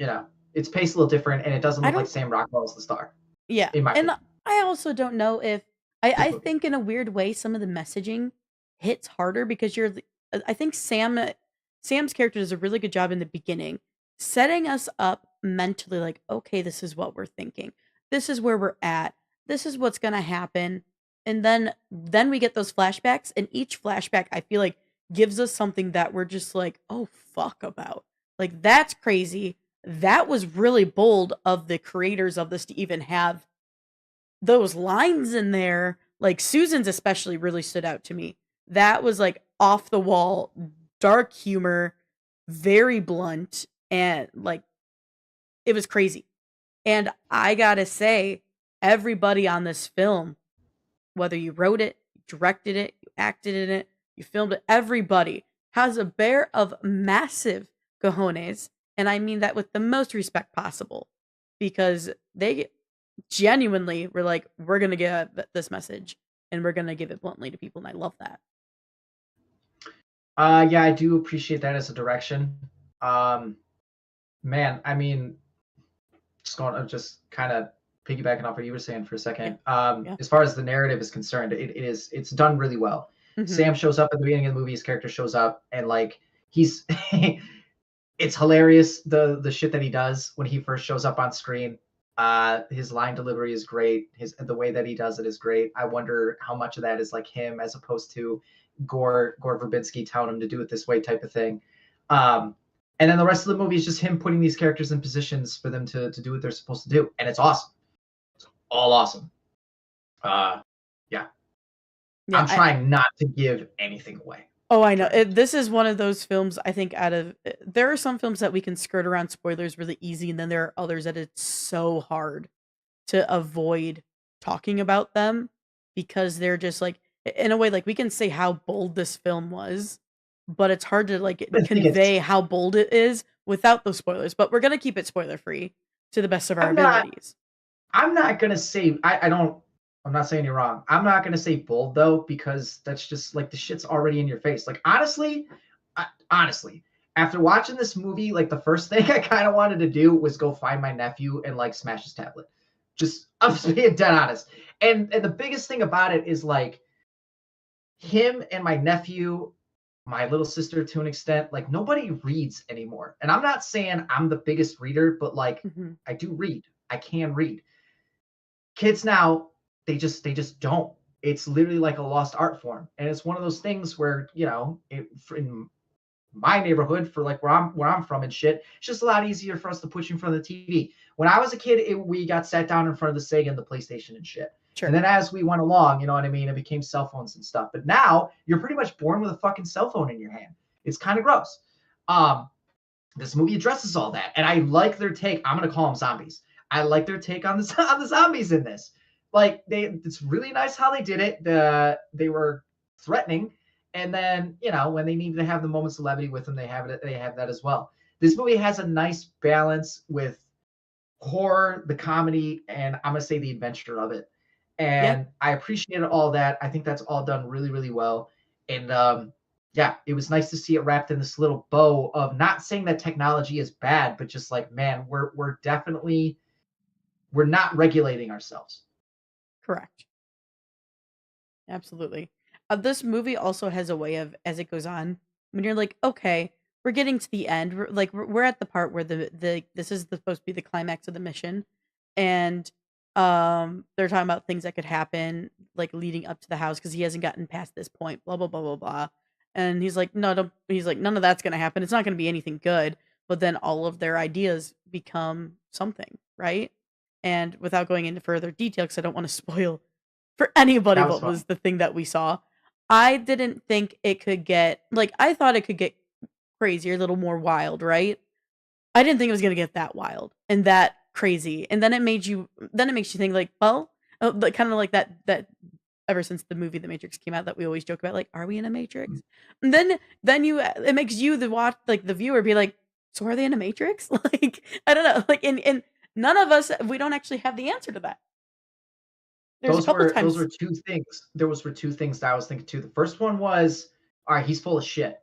it's paced a little different, and it doesn't I look like don't, Sam Rockwell is the star, yeah. in my And opinion. I also don't know if, I Movie. think in a weird way, some of the messaging hits harder because I think Sam's character does a really good job in the beginning, setting us up mentally like, okay, this is what we're thinking. This is where we're at. This is what's gonna happen. And then we get those flashbacks, and each flashback I feel like gives us something that we're just like, oh fuck about. Like that's crazy. That was really bold of the creators of this to even have those lines in there. Like Susan's especially really stood out to me. That was like off the wall, dark humor, very blunt, and like it was crazy. And I gotta say, everybody on this film, whether you wrote it, directed it, you acted in it, you filmed it, everybody has a pair of massive cojones. And I mean that with the most respect possible because they genuinely were like, we're going to get this message and we're going to give it bluntly to people. And I love that. Yeah, I do appreciate that as a direction. Um, Man, I mean, just kind of piggybacking off what you were saying for a Yeah. second. Yeah. As far as the narrative is concerned, it's done really well. Mm-hmm. Sam shows up at the beginning of the movie. His character shows up, and like he's, it's hilarious the shit that he does when he first shows up on screen. His line delivery is great. The way that he does it is great. I wonder how much of that is like him as opposed to Gore Verbinski telling him to do it this way type of thing. And then the rest of the movie is just him putting these characters in positions for them to do what they're supposed to do, and it's awesome. It's all awesome. Yeah. Yeah. I'm trying not to give anything away. Oh, I know. This is one of those films, I think, there are some films that we can skirt around spoilers really easy, and then there are others that it's so hard to avoid talking about them because they're just like, in a way, like we can say how bold this film was, but it's hard to like convey how bold it is without those spoilers. But we're going to keep it spoiler free to the best of our abilities. I'm not going to say, I'm not saying you're wrong. I'm not going to say bold though, because that's just like the shit's already in your face. Like, honestly, after watching this movie, like the first thing I kind of wanted to do was go find my nephew and like smash his tablet. I'm just being dead honest. And the biggest thing about it is like him and my nephew, my little sister to an extent, like nobody reads anymore. And I'm not saying I'm the biggest reader, but like I do read. I can read. Kids now, they just don't. It's literally like a lost art form, and it's one of those things where in my neighborhood, for like where I'm from and shit, it's just a lot easier for us to put you in front of the TV. When I was a kid, we got sat down in front of the Sega and the PlayStation and shit. Sure. And then as we went along, you know what I mean, it became cell phones and stuff. But now you're pretty much born with a fucking cell phone in your hand. It's kind of gross. This movie addresses all that, and I like their take. I'm gonna call them zombies. I like their take on the zombies in this. Like it's really nice how they did it. They were threatening, and then when they needed to have the moments of levity with them, they have it. They have that as well. This movie has a nice balance with horror, the comedy, and I'm gonna say the adventure of it. And I appreciated all that. I think that's all done really, really well. And yeah, it was nice to see it wrapped in this little bow of not saying that technology is bad, but just like, man, we're definitely we're not regulating ourselves. Correct. Absolutely. This movie also has a way of, as it goes on, when you're like, okay, we're getting to the end. We're at the part where this is supposed to be the climax of the mission, and they're talking about things that could happen like leading up to the house because he hasn't gotten past this point. Blah blah blah blah blah. And he's like, no, don't. He's like, none of that's gonna happen. It's not gonna be anything good. But then all of their ideas become something, right? And without going into further detail, because I don't want to spoil for anybody That was what fun. was the thing that we saw. I didn't think it could get like I thought it could get crazier, a little more wild, right? I didn't think it was gonna get that wild and that crazy. And then it makes you think like, well, but kind of like that ever since the movie The Matrix came out that we always joke about like, are we in a Matrix? And then it makes you the watch like the viewer be like, so are they in a Matrix? Like I don't know. Like and none of us we don't actually have the answer to that. There's a couple Those times were two things. Those were two things that I was thinking too. The first one was, all right, he's full of shit,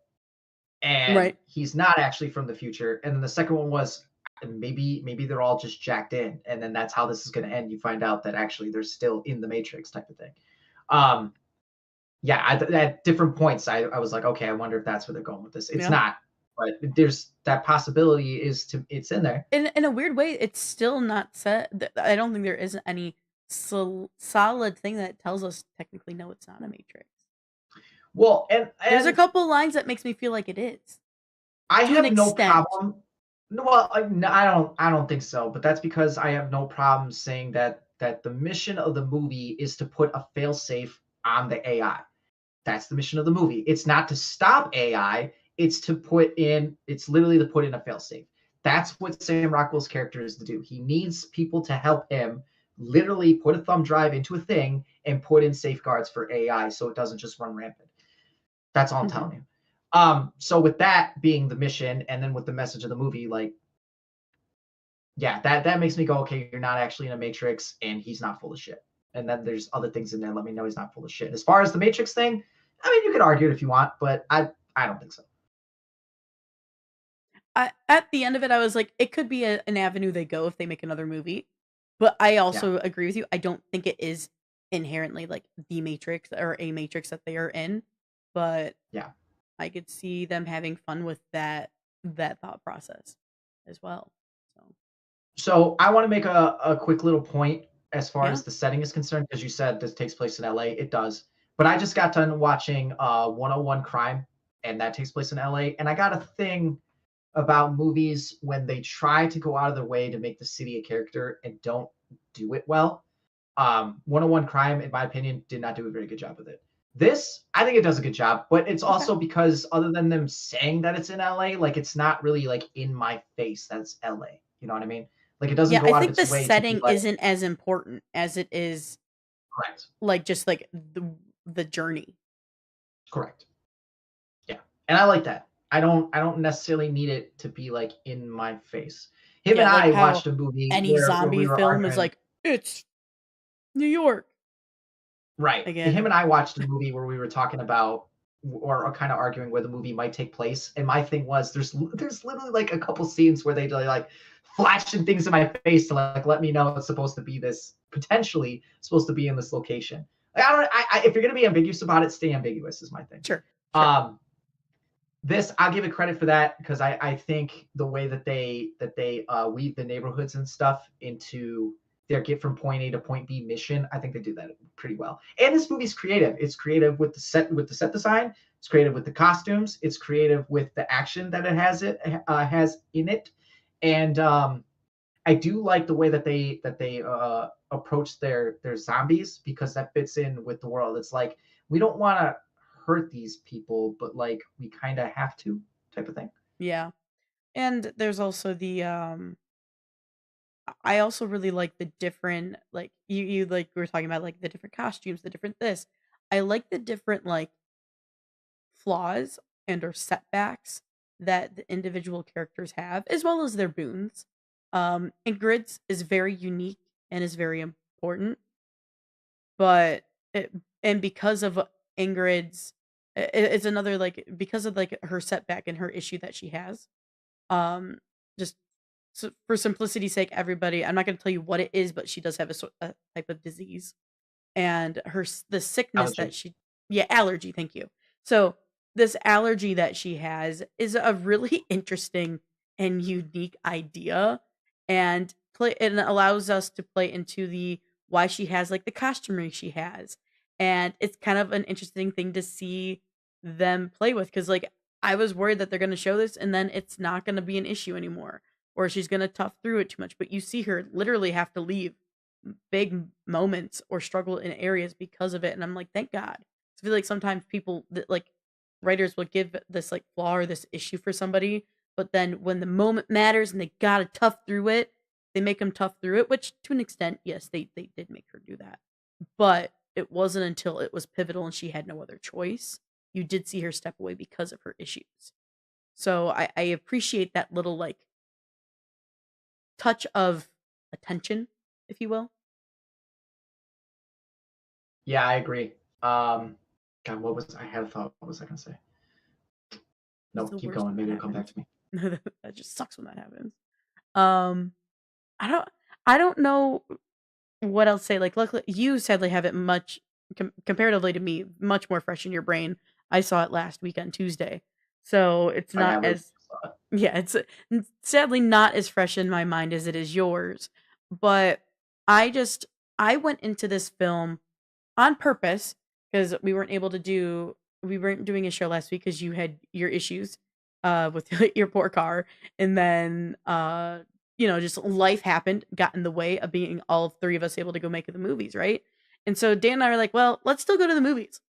and right. he's not actually from the future. And then the second one was, maybe they're all just jacked in, and then that's how this is going to end. You find out that actually they're still in the Matrix type of thing. Yeah, at different points, I was like, okay, I wonder if that's where they're going with this. It's Yeah. not, but there's that possibility it's in there. In a weird way, it's still not set. I don't think there isn't any solid thing that tells us technically no, it's not a Matrix. Well, and There's a couple lines that makes me feel like it is. I to an have no extent. problem. No, well, no, I don't think so. But that's because I have no problem saying that the mission of the movie is to put a failsafe on the AI. That's the mission of the movie. It's not to stop AI. It's literally to put in a failsafe. That's what Sam Rockwell's character is to do. He needs people to help him literally put a thumb drive into a thing and put in safeguards for AI so it doesn't just run rampant. That's all I'm telling you. So with that being the mission, and then with the message of the movie, like, yeah, that makes me go, okay, you're not actually in a Matrix, and he's not full of shit. And then there's other things in there let me know he's not full of shit. As far as the Matrix thing, I mean, you could argue it if you want, but I don't think so. At the end of it, I was like, it could be an avenue they go if they make another movie. But I also agree with you. I don't think it is inherently like the Matrix or a Matrix that they are in. But yeah, I could see them having fun with that thought process as well. So I want to make a quick little point as far as the setting is concerned, because you said this takes place in LA. It does. But I just got done watching 101 Crime, and that takes place in LA. And I got a thing about movies when they try to go out of their way to make the city a character and don't do it well. 101 Crime, in my opinion, did not do a very good job with it. This, I think it does a good job, but it's also because other than them saying that it's in LA, like it's not really like in my face that's LA. You know what I mean? Like it doesn't go out of its way. I think the setting isn't as important as it is. Correct. Like just like the journey. Correct. Yeah, and I like that. I don't necessarily need it to be like in my face. Him and I watched a movie. Any zombie film is like, it's New York. Right. Again. Him and I watched a movie where we were talking about or kind of arguing where the movie might take place. And my thing was there's literally like a couple scenes where they like flashing things in my face to like let me know it's supposed to be this, potentially supposed to be in this location. Like, if you're gonna be ambiguous about it, stay ambiguous is my thing. Sure. This, I'll give it credit for that, because I think the way that they weave the neighborhoods and stuff into their get from point A to point B mission. I think they do that pretty well. And this movie's creative. It's creative with the set design. It's creative with the costumes. It's creative with the action that it has in it. And I do like the way that they approach their zombies, because that fits in with the world. It's like, we don't want to hurt these people, but like we kind of have to, type of thing. Yeah. And there's also the I also really like the different, like, you like we were talking about, like, the different costumes, the different this. I like the different, like, flaws and or setbacks that the individual characters have, as well as their boons. Ingrid's is very unique and is very important, but it, and because of Ingrid's, it's another, like, because of like her setback and her issue that she has. Um, just so for simplicity's sake, everybody, I'm not going to tell you what it is, but she does have a type of disease, and the sickness that Allergy. she, yeah, allergy, thank you. So this allergy that she has is a really interesting and unique idea, and allows us to play into the why she has like the costumery she has, and it's kind of an interesting thing to see them play with, because like I was worried that they're going to show this and then it's not going to be an issue anymore, or she's going to tough through it too much, but you see her literally have to leave big moments or struggle in areas because of it, and I'm like, thank God. I feel like sometimes people that, like, writers will give this like flaw or this issue for somebody, but then when the moment matters and they gotta tough through it, they make them tough through it, which to an extent, yes, they did make her do that, but it wasn't until it was pivotal and she had no other choice you did see her step away because of her issues. So I appreciate that little like touch of attention, if you will. Yeah, I agree. God, I had a thought. What was I gonna say? It's Nope, the keep worst going. when Maybe that it'll come back happens. to me. That just sucks when that happens. Um, I don't, I don't know what else to say. Like, luckily, you sadly have it much comparatively to me, much more fresh in your brain. I saw it last week on Tuesday, so it's Oh yeah, not I really as, saw it. yeah, it's sadly not as fresh in my mind as it is yours. But I just I went into this film on purpose because we weren't doing a show last week because you had your issues with your poor car, and then just life happened, got in the way of being all three of us able to go make the movies, right? And so Dan and I are like, well, let's still go to the movies.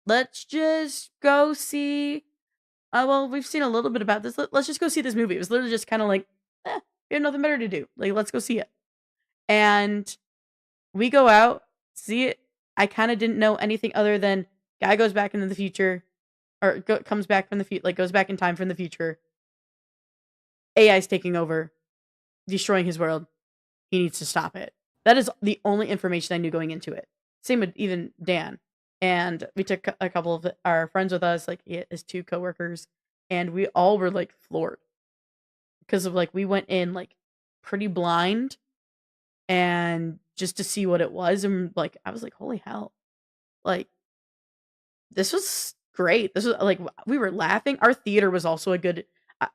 Let's just go see, well, we've seen a little bit about this. Let's just go see this movie. It was literally just kind of like, we have nothing better to do, like, let's go see it. And we go out, see it. I kind of didn't know anything other than guy goes back into the future, or comes back from the future, like goes back in time from the future. AI's taking over, destroying his world. He needs to stop it. That is the only information I knew going into it. Same with even Dan. And we took a couple of our friends with us, like his two coworkers, and we all were like floored because of like we went in like pretty blind and just to see what it was, and like I was like, holy hell, like this was great. This was like we were laughing. Our theater was also a good.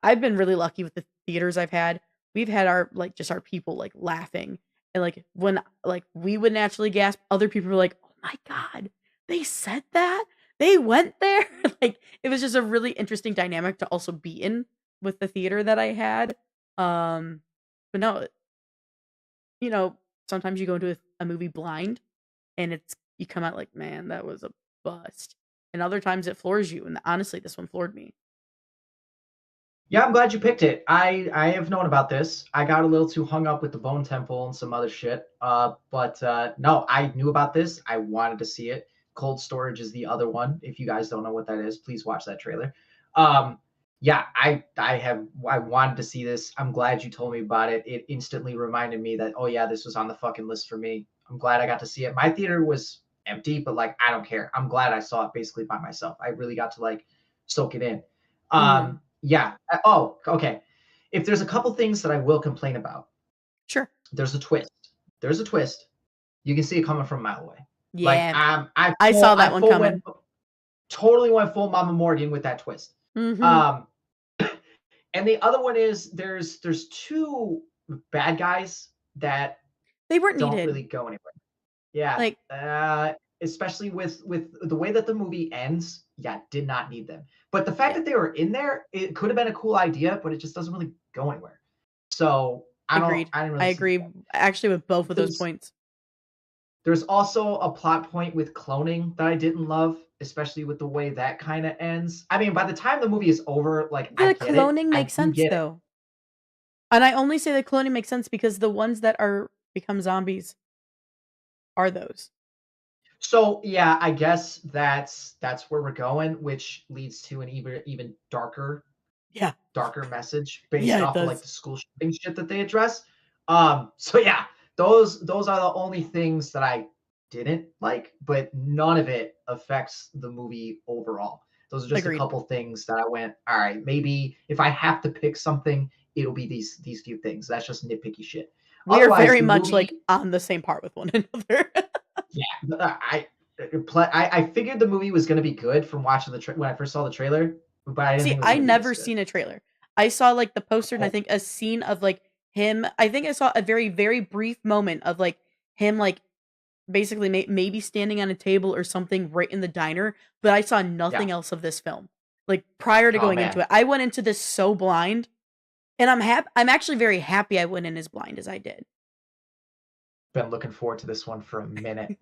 I've been really lucky with the theaters I've had. We've had our like just our people like laughing, and like when like we would naturally gasp, other people were like, "Oh my god, they said that, they went there." Like it was just a really interesting dynamic to also be in with the theater that I had. Um, but no, you know, sometimes you go into a movie blind and you come out like, man, that was a bust. And other times it floors you. And honestly, this one floored me. Yeah, I'm glad you picked it. I have known about this. I got a little too hung up with the Bone Temple and some other shit. But no, I knew about this. I wanted to see it. Cold Storage is the other one. If you guys don't know what that is, please watch that trailer. Yeah, I wanted to see this. I'm glad you told me about it. It instantly reminded me that, oh yeah, this was on the fucking list for me. I'm glad I got to see it. My theater was empty, but like I don't care. I'm glad I saw it basically by myself. I really got to like soak it in. Mm-hmm. Yeah. Oh, okay. If there's a couple things that I will complain about, Sure. there's a twist. There's a twist. You can see it coming from a mile away. Like Yeah. I I full saw I that one full went coming. totally went full Mama Morgan with that twist. Mm-hmm. Um, and the other one is there's two bad guys that They weren't don't needed. really go anywhere. Yeah, Like, especially with the way that the movie ends. Yeah, did not need them. But the fact yeah, that they were in there, it could have been a cool idea, but it just doesn't really go anywhere. So agreed. I didn't I really see agree actually with both of those there's points. there's also a plot point with cloning that I didn't love, especially with the way that kind of ends. I mean, by the time the movie is over, like I The get it. cloning I makes do sense get it. though. And I only say the cloning makes sense because the ones that are become zombies are those. So yeah, I guess that's where we're going, which leads to an even Yeah. darker message Yeah, based it off of like does. the school shooting shit that they address. So yeah, those are the only things that I didn't like, but none of it affects the movie overall. Those are just a Agreed. couple things that I went, all right, maybe if I have to pick something, it'll be these few things. That's just nitpicky shit. We are Otherwise, very the much like movie, on the same part with one another. yeah, I figured the movie was going to be good from watching when I first saw the trailer, but I didn't See, think it was I going to be this never good. seen a trailer. I saw like the poster and I Oh, think a scene of like him. I think I saw a very, very brief moment of like him, like basically maybe standing on a table or something right in the diner, but I saw yeah. nothing else of this film. Like prior to Oh going into man. it, I went into this so blind, and I'm actually very happy I went in as blind as I did. Been looking forward to this one for a minute.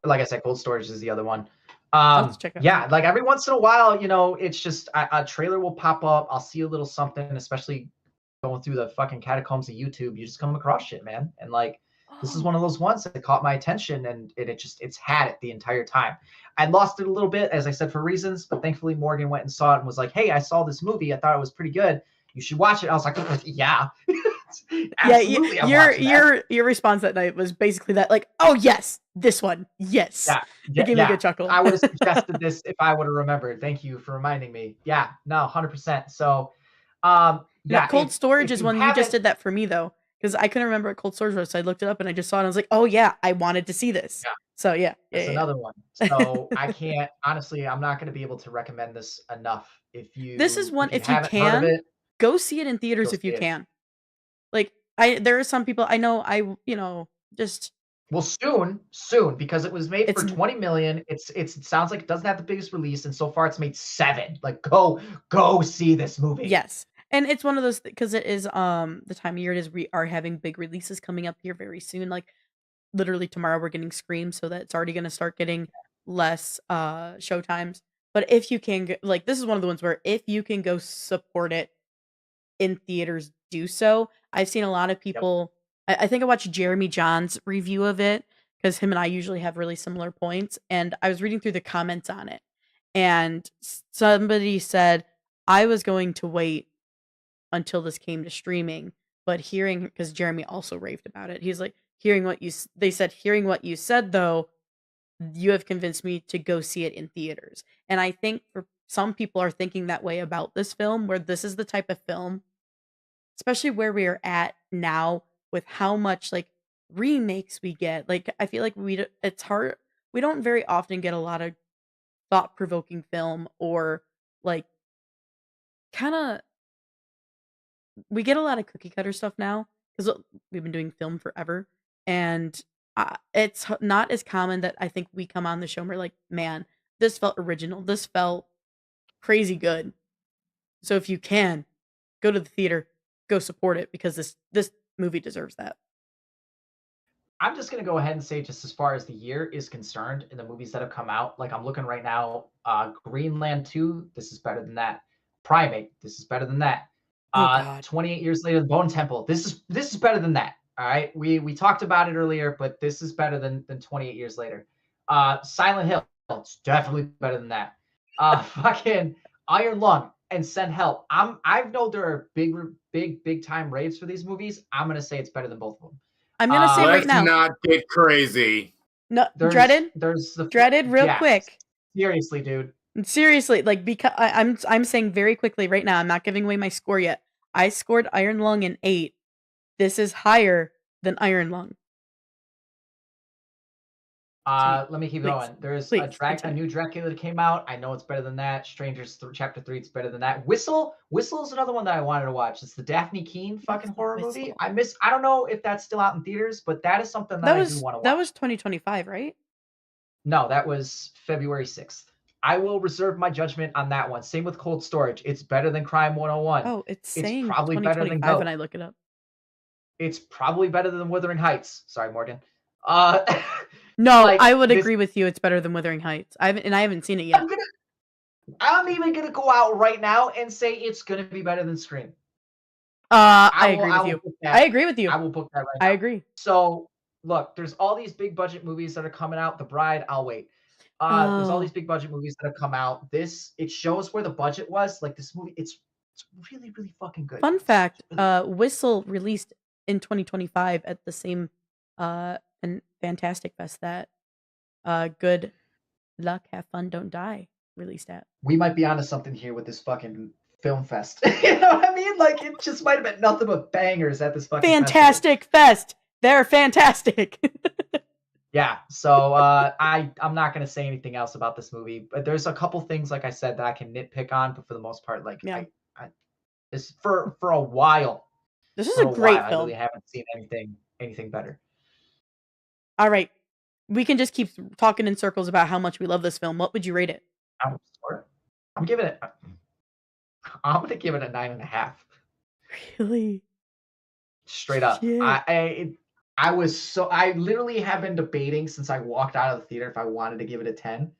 Like I said, Cold Storage is the other one. I'll have to check it Yeah, out. like every once in a while, it's just a trailer will pop up. I'll see a little something, especially going through the fucking catacombs of YouTube. You just come across shit, man. And like, this is Oh, one of those ones that caught my attention, and it's had it the entire time. I lost it a little bit, as I said, for reasons, but thankfully Morgan went and saw it and was like, "Hey, I saw this movie. I thought it was pretty good. You should watch it." I was like, "Yeah, yeah, absolutely, I'm your watching that." your response that night was basically that, like, oh yes, this one, yes. Yeah, It yeah, gave me a yeah. good chuckle. I would have suggested this if I would have remembered. Thank you for reminding me. Yeah, no, 100%. So, No, yeah, cold storage if is you one you just haven't, did that for me though, because I couldn't remember what cold storage was, so I looked it up and I just saw it and I was like, oh yeah, I wanted to see this. yeah, So yeah, that's yeah, another one. yeah. So I can't honestly, I'm not going to be able to recommend this enough. If This is you one if you if you haven't heard of can it, go see it in go theaters if you see it. can. Like I there are some people I know just Well, soon, because it was made it's for 20 million. It sounds like it doesn't have the biggest release, and so far it's made 7. Like, go see this movie. yes. And it's one of those because it is the time of year it is we are having big releases coming up here very soon. Like literally tomorrow we're getting Scream, so that's already gonna start getting less show times. But if you can like this is one of the ones where if you can go support it in theaters, do so. I've seen a lot of Yep. people I think I watched Jeremy John's review of it because him and I usually have really similar points. And I was reading through the comments on it, and somebody said, I was going to wait until this came to streaming, but hearing because Jeremy also raved about it. He's like, they said, hearing what you said though, you have convinced me to go see it in theaters. And I think for some people are thinking that way about this film, where this is the type of film especially where we are at now with how much like remakes we get. Like I feel like it's hard we don't very often get a lot of thought-provoking film or like kind of we get a lot of cookie cutter stuff now cuz we've been doing film forever and it's not as common that I think we come on the show and we're like, "Man, this felt original. This felt crazy good." So if you can, go to the theater, go support it because this movie deserves that. I'm just gonna go ahead and say, just as far as the year is concerned, in the movies that have come out, like I'm looking right now, Greenland 2, this is better than that. Primate, this is better than that. Oh god. 28 years later, The Bone Temple, this is better than that. All right, we talked about it earlier, but this is better than 28 years later. Silent Hill, it's definitely better than that. Fucking Iron Lung and Send Help. I know there are big time raves for these movies. I'm gonna say it's better than both of them. I'm gonna say Um, right Let's now, not get crazy. no, there's dreaded, there's the dreaded, real yeah. quick. Seriously, dude. Seriously, like because I'm saying very quickly right now. I'm not giving away my score yet. I scored Iron Lung an 8. This is higher than Iron Lung. Let me keep Please. going. There's Please, a continue. new Dracula that came out. I know it's better than that. Chapter 3, it's better than that. Whistle is another one that I wanted to watch. It's the Daphne Keane fucking horror movie. Whistle. I don't know if that's still out in theaters, but that is something that I do want to watch. That was 2025, right? No, that was February 6th. I will reserve my judgment on that one. Same with Cold Storage. It's better than Crime 101. Oh, it's saying probably better than 2025 when Go. I look it up. It's probably better than Wuthering Heights. Sorry, Morgan. No, like, I would agree with you. It's better than Wuthering Heights. I haven't seen it yet. I'm even gonna go out right now and say it's gonna be better than Scream. I agree with you. I agree with you. I will book that right now. I agree. So look, there's all these big budget movies that are coming out. The Bride, I'll wait. There's all these big budget movies that have come out. It shows where the budget was. Like this movie, it's really, really fucking good. Fun fact, Whistle released in 2025 at the same and Fantastic Fest that Good Luck, Have Fun, Don't Die released at. We might be onto something here with this fucking film fest. You know what I mean? Like it just might have been nothing but bangers at this fucking Fantastic Fest. They're fantastic. Yeah, so I'm not gonna say anything else about this movie, but there's a couple things, like I said, that I can nitpick on, but for the most part, like yeah. It's for a while. This is a great film. I really haven't seen anything better. All right, we can just keep talking in circles about how much we love this film. What would you rate it? I'm gonna give it a 9.5. Really? Straight up. Shit. I literally have been debating since I walked out of the theater if I wanted to give it a 10.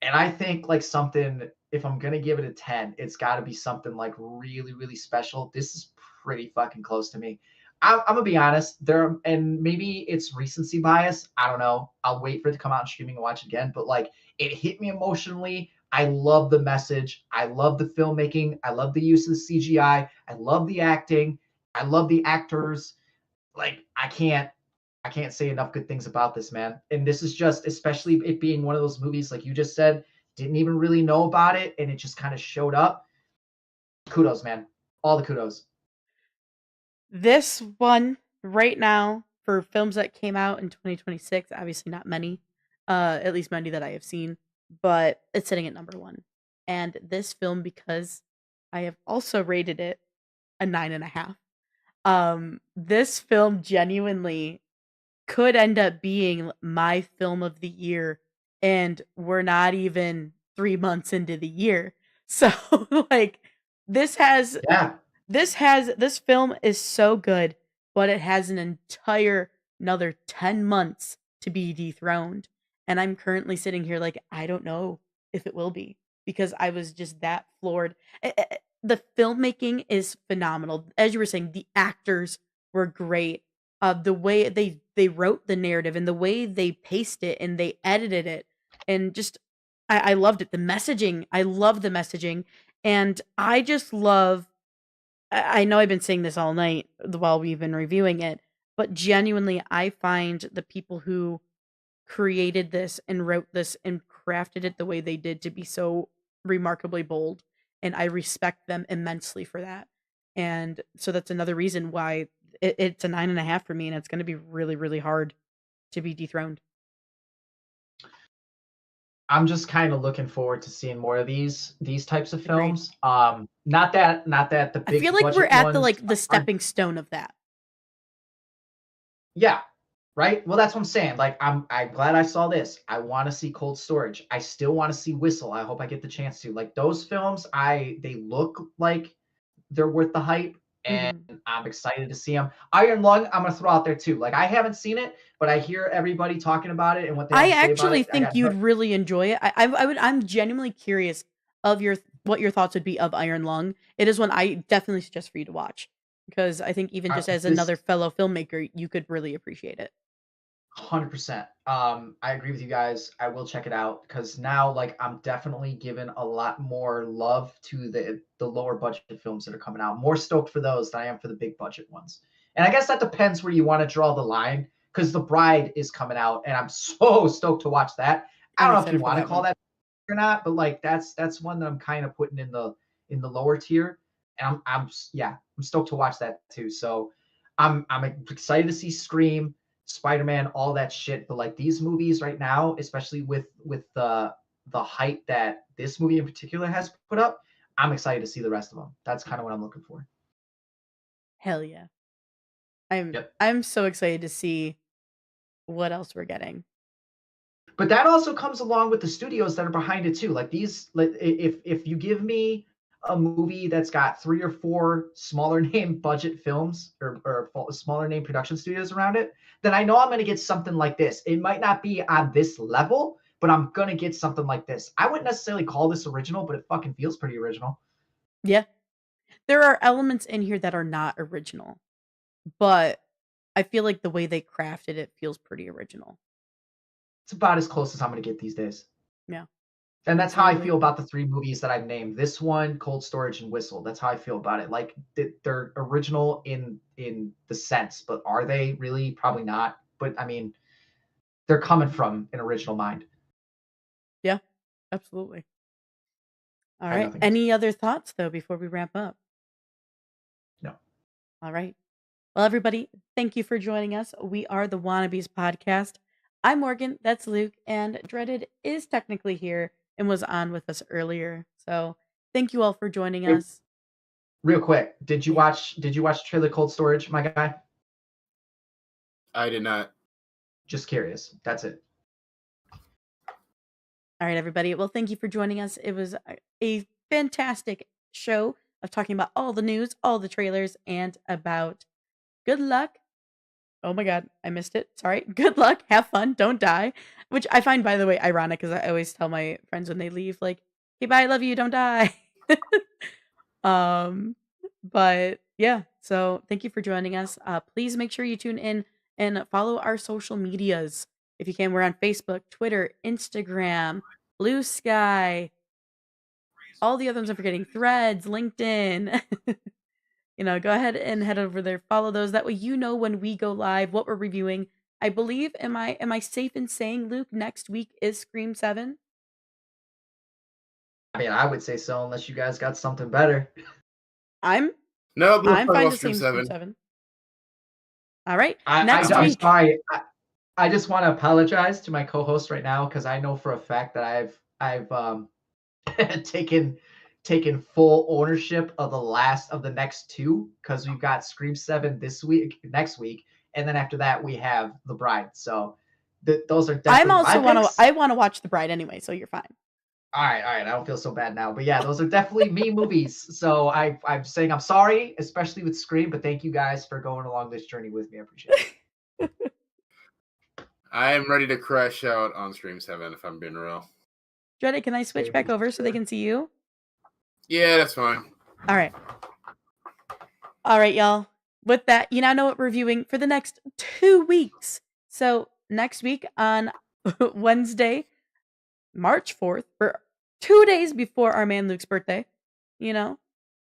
And I think like something, if I'm going to give it a 10, it's got to be something like really, really special. This is pretty fucking close to me. I'm going to be honest and maybe it's recency bias. I don't know. I'll wait for it to come out in streaming and watch it again. But like it hit me emotionally. I love the message. I love the filmmaking. I love the use of the CGI. I love the acting. I love the actors. Like I can't say enough good things about this, man. And this is just, especially it being one of those movies, like you just said, didn't even really know about it, and it just kind of showed up. Kudos, man. All the kudos. This one right now for films that came out in 2026, obviously not many, at least many that I have seen, but it's sitting at number 1. And this film, because I have also rated it a 9.5. This film genuinely could end up being my film of the year, and we're not even 3 months into the year. So like this film is so good, but it has an entire another 10 months to be dethroned. And I'm currently sitting here like I don't know if it will be, because I was just that floored. The filmmaking is phenomenal. As you were saying, the actors were great. The way they wrote the narrative and the way they paced it and they edited it, and just I loved it. The messaging, I love the messaging, and I just love. I know I've been saying this all night while we've been reviewing it, but genuinely, I find the people who created this and wrote this and crafted it the way they did to be so remarkably bold, and I respect them immensely for that. And so that's another reason why it's a 9.5 for me, and it's going to be really, really hard to be dethroned. I'm just kind of looking forward to seeing more of these types of films. Not that the big. I feel like we're at the stepping stone of that. Yeah, right. Well, that's what I'm saying. Like, I'm glad I saw this. I want to see Cold Storage. I still want to see Whistle. I hope I get the chance to. Like those films, they look like they're worth the hype, and I'm excited to see them. Iron Lung, I'm gonna throw out there too. Like I haven't seen it, but I hear everybody talking about it and what they have to say about it. I actually think you'd really enjoy it. I'm genuinely curious of what your thoughts would be of Iron Lung. It is one I definitely suggest for you to watch, because I think even just as another fellow filmmaker, you could really appreciate it. 100%. I agree with you guys. I will check it out, because now like I'm definitely giving a lot more love to the lower budget films that are coming out. More stoked for those than I am for the big budget ones. And I guess that depends where you want to draw the line, because The Bride is coming out and I'm so stoked to watch that. I don't know if you want to call that or not, but like that's one that I'm kind of putting in the lower tier. And I'm stoked to watch that too. So I'm excited to see Scream. Spider-Man, all that shit. But like these movies right now, especially with the hype that this movie in particular has put up, I'm excited to see the rest of them. That's kind of what I'm looking for. Hell yeah. Yep. I'm so excited to see what else we're getting. But that also comes along with the studios that are behind it too. Like these, like if you give me a movie that's got 3 or 4 smaller name budget films or smaller name production studios around it, then I know I'm going to get something like this. It might not be on this level, but I'm going to get something like this. I wouldn't necessarily call this original, but it fucking feels pretty original. Yeah. There are elements in here that are not original, but I feel like the way they crafted it feels pretty original. It's about as close as I'm going to get these days. Yeah. And that's how I Absolutely. feel about the 3 movies that I've named. This one, Cold Storage, and Whistle. That's how I feel about it. Like they're original in the sense, but are they really? Probably not. But I mean, they're coming from an original mind. Yeah. Absolutely. All I have right. nothing else. Any other thoughts though before we wrap up? No. All right. Well, everybody, thank you for joining us. We are the Wanna-Bes podcast. I'm Morgan, that's Luke, and Dreaded is technically here and was on with us earlier. So thank you all for joining Hey, us. real quick, did you Yeah. watch trailer Cold Storage, my guy? I did not. Just curious. That's it. All right, everybody. Well, thank you for joining us. It was a fantastic show of talking about all the news, all the trailers, and about good luck. Oh my God, I missed it. Sorry. Good luck. Have fun. Don't die. Which I find, by the way, ironic because I always tell my friends when they leave, like, "Okay, bye. I love you. Don't die." um, but yeah. So thank you for joining us. Please make sure you tune in and follow our social medias if you can. We're on Facebook, Twitter, Instagram, Blue Sky, all the other ones I'm forgetting, Threads, LinkedIn. Go ahead and head over there, follow those. That way you know when we go live, what we're reviewing. I believe, am I safe in saying, Luke, next week is Scream 7? I mean, I would say so, unless you guys got something better. I'm No, let's I'm talk fine about to Scream say Scream 7. 7. All right. I'm Next week. sorry. I just want to apologize to my co-host right now because I know for a fact that I've taken full ownership of the next 2 because we've got Scream 7 next week, and then after that we have The Bride. So those are definitely my picks. I want to watch The Bride anyway, so you're fine. All right. I don't feel so bad now, but yeah, those are definitely me movies. So I'm saying I'm sorry, especially with Scream, but thank you guys for going along this journey with me. I appreciate it. I am ready to crash out on Scream 7 if I'm being real. Dreaded, can I switch back over so they can see you? Yeah, that's fine. All right. All right, y'all. With that, you now know what we're reviewing for the next 2 weeks. So next week on Wednesday, March 4th, for 2 days before our man Luke's birthday, you know.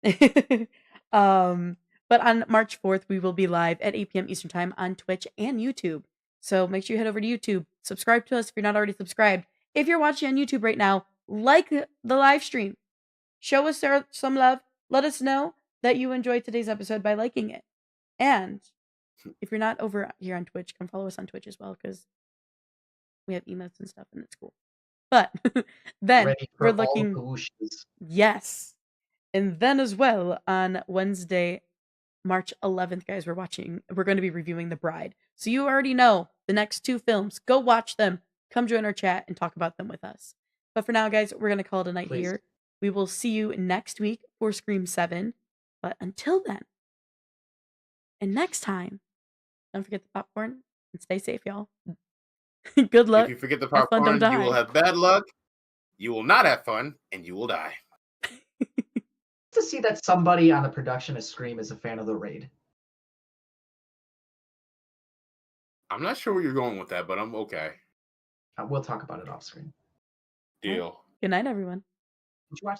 But on March 4th, we will be live at 8 p.m. Eastern Time on Twitch and YouTube. So make sure you head over to YouTube, subscribe to us if you're not already subscribed. If you're watching on YouTube right now, like the live stream. Show us some love. Let us know that you enjoyed today's episode by liking it. And if you're not over here on Twitch, come follow us on Twitch as well because we have emotes and stuff and it's cool. But then Ready for we're all looking. the whooshes. Yes. And then as well on Wednesday, March 11th, guys, we're going to be reviewing The Bride. So you already know the next 2 films. Go watch them. Come join our chat and talk about them with us. But for now, guys, we're going to call it a night Please. here. We will see you next week for Scream 7. But until then, and next time, don't forget the popcorn and stay safe, y'all. Good luck. If you forget the Have fun, don't popcorn, you will die. have bad luck, you will not have fun, and you will die. To see that somebody on the production of Scream is a fan of The Raid. I'm not sure where you're going with that, but I'm okay. We'll talk about it off screen. Deal. Good night, everyone. Did you watch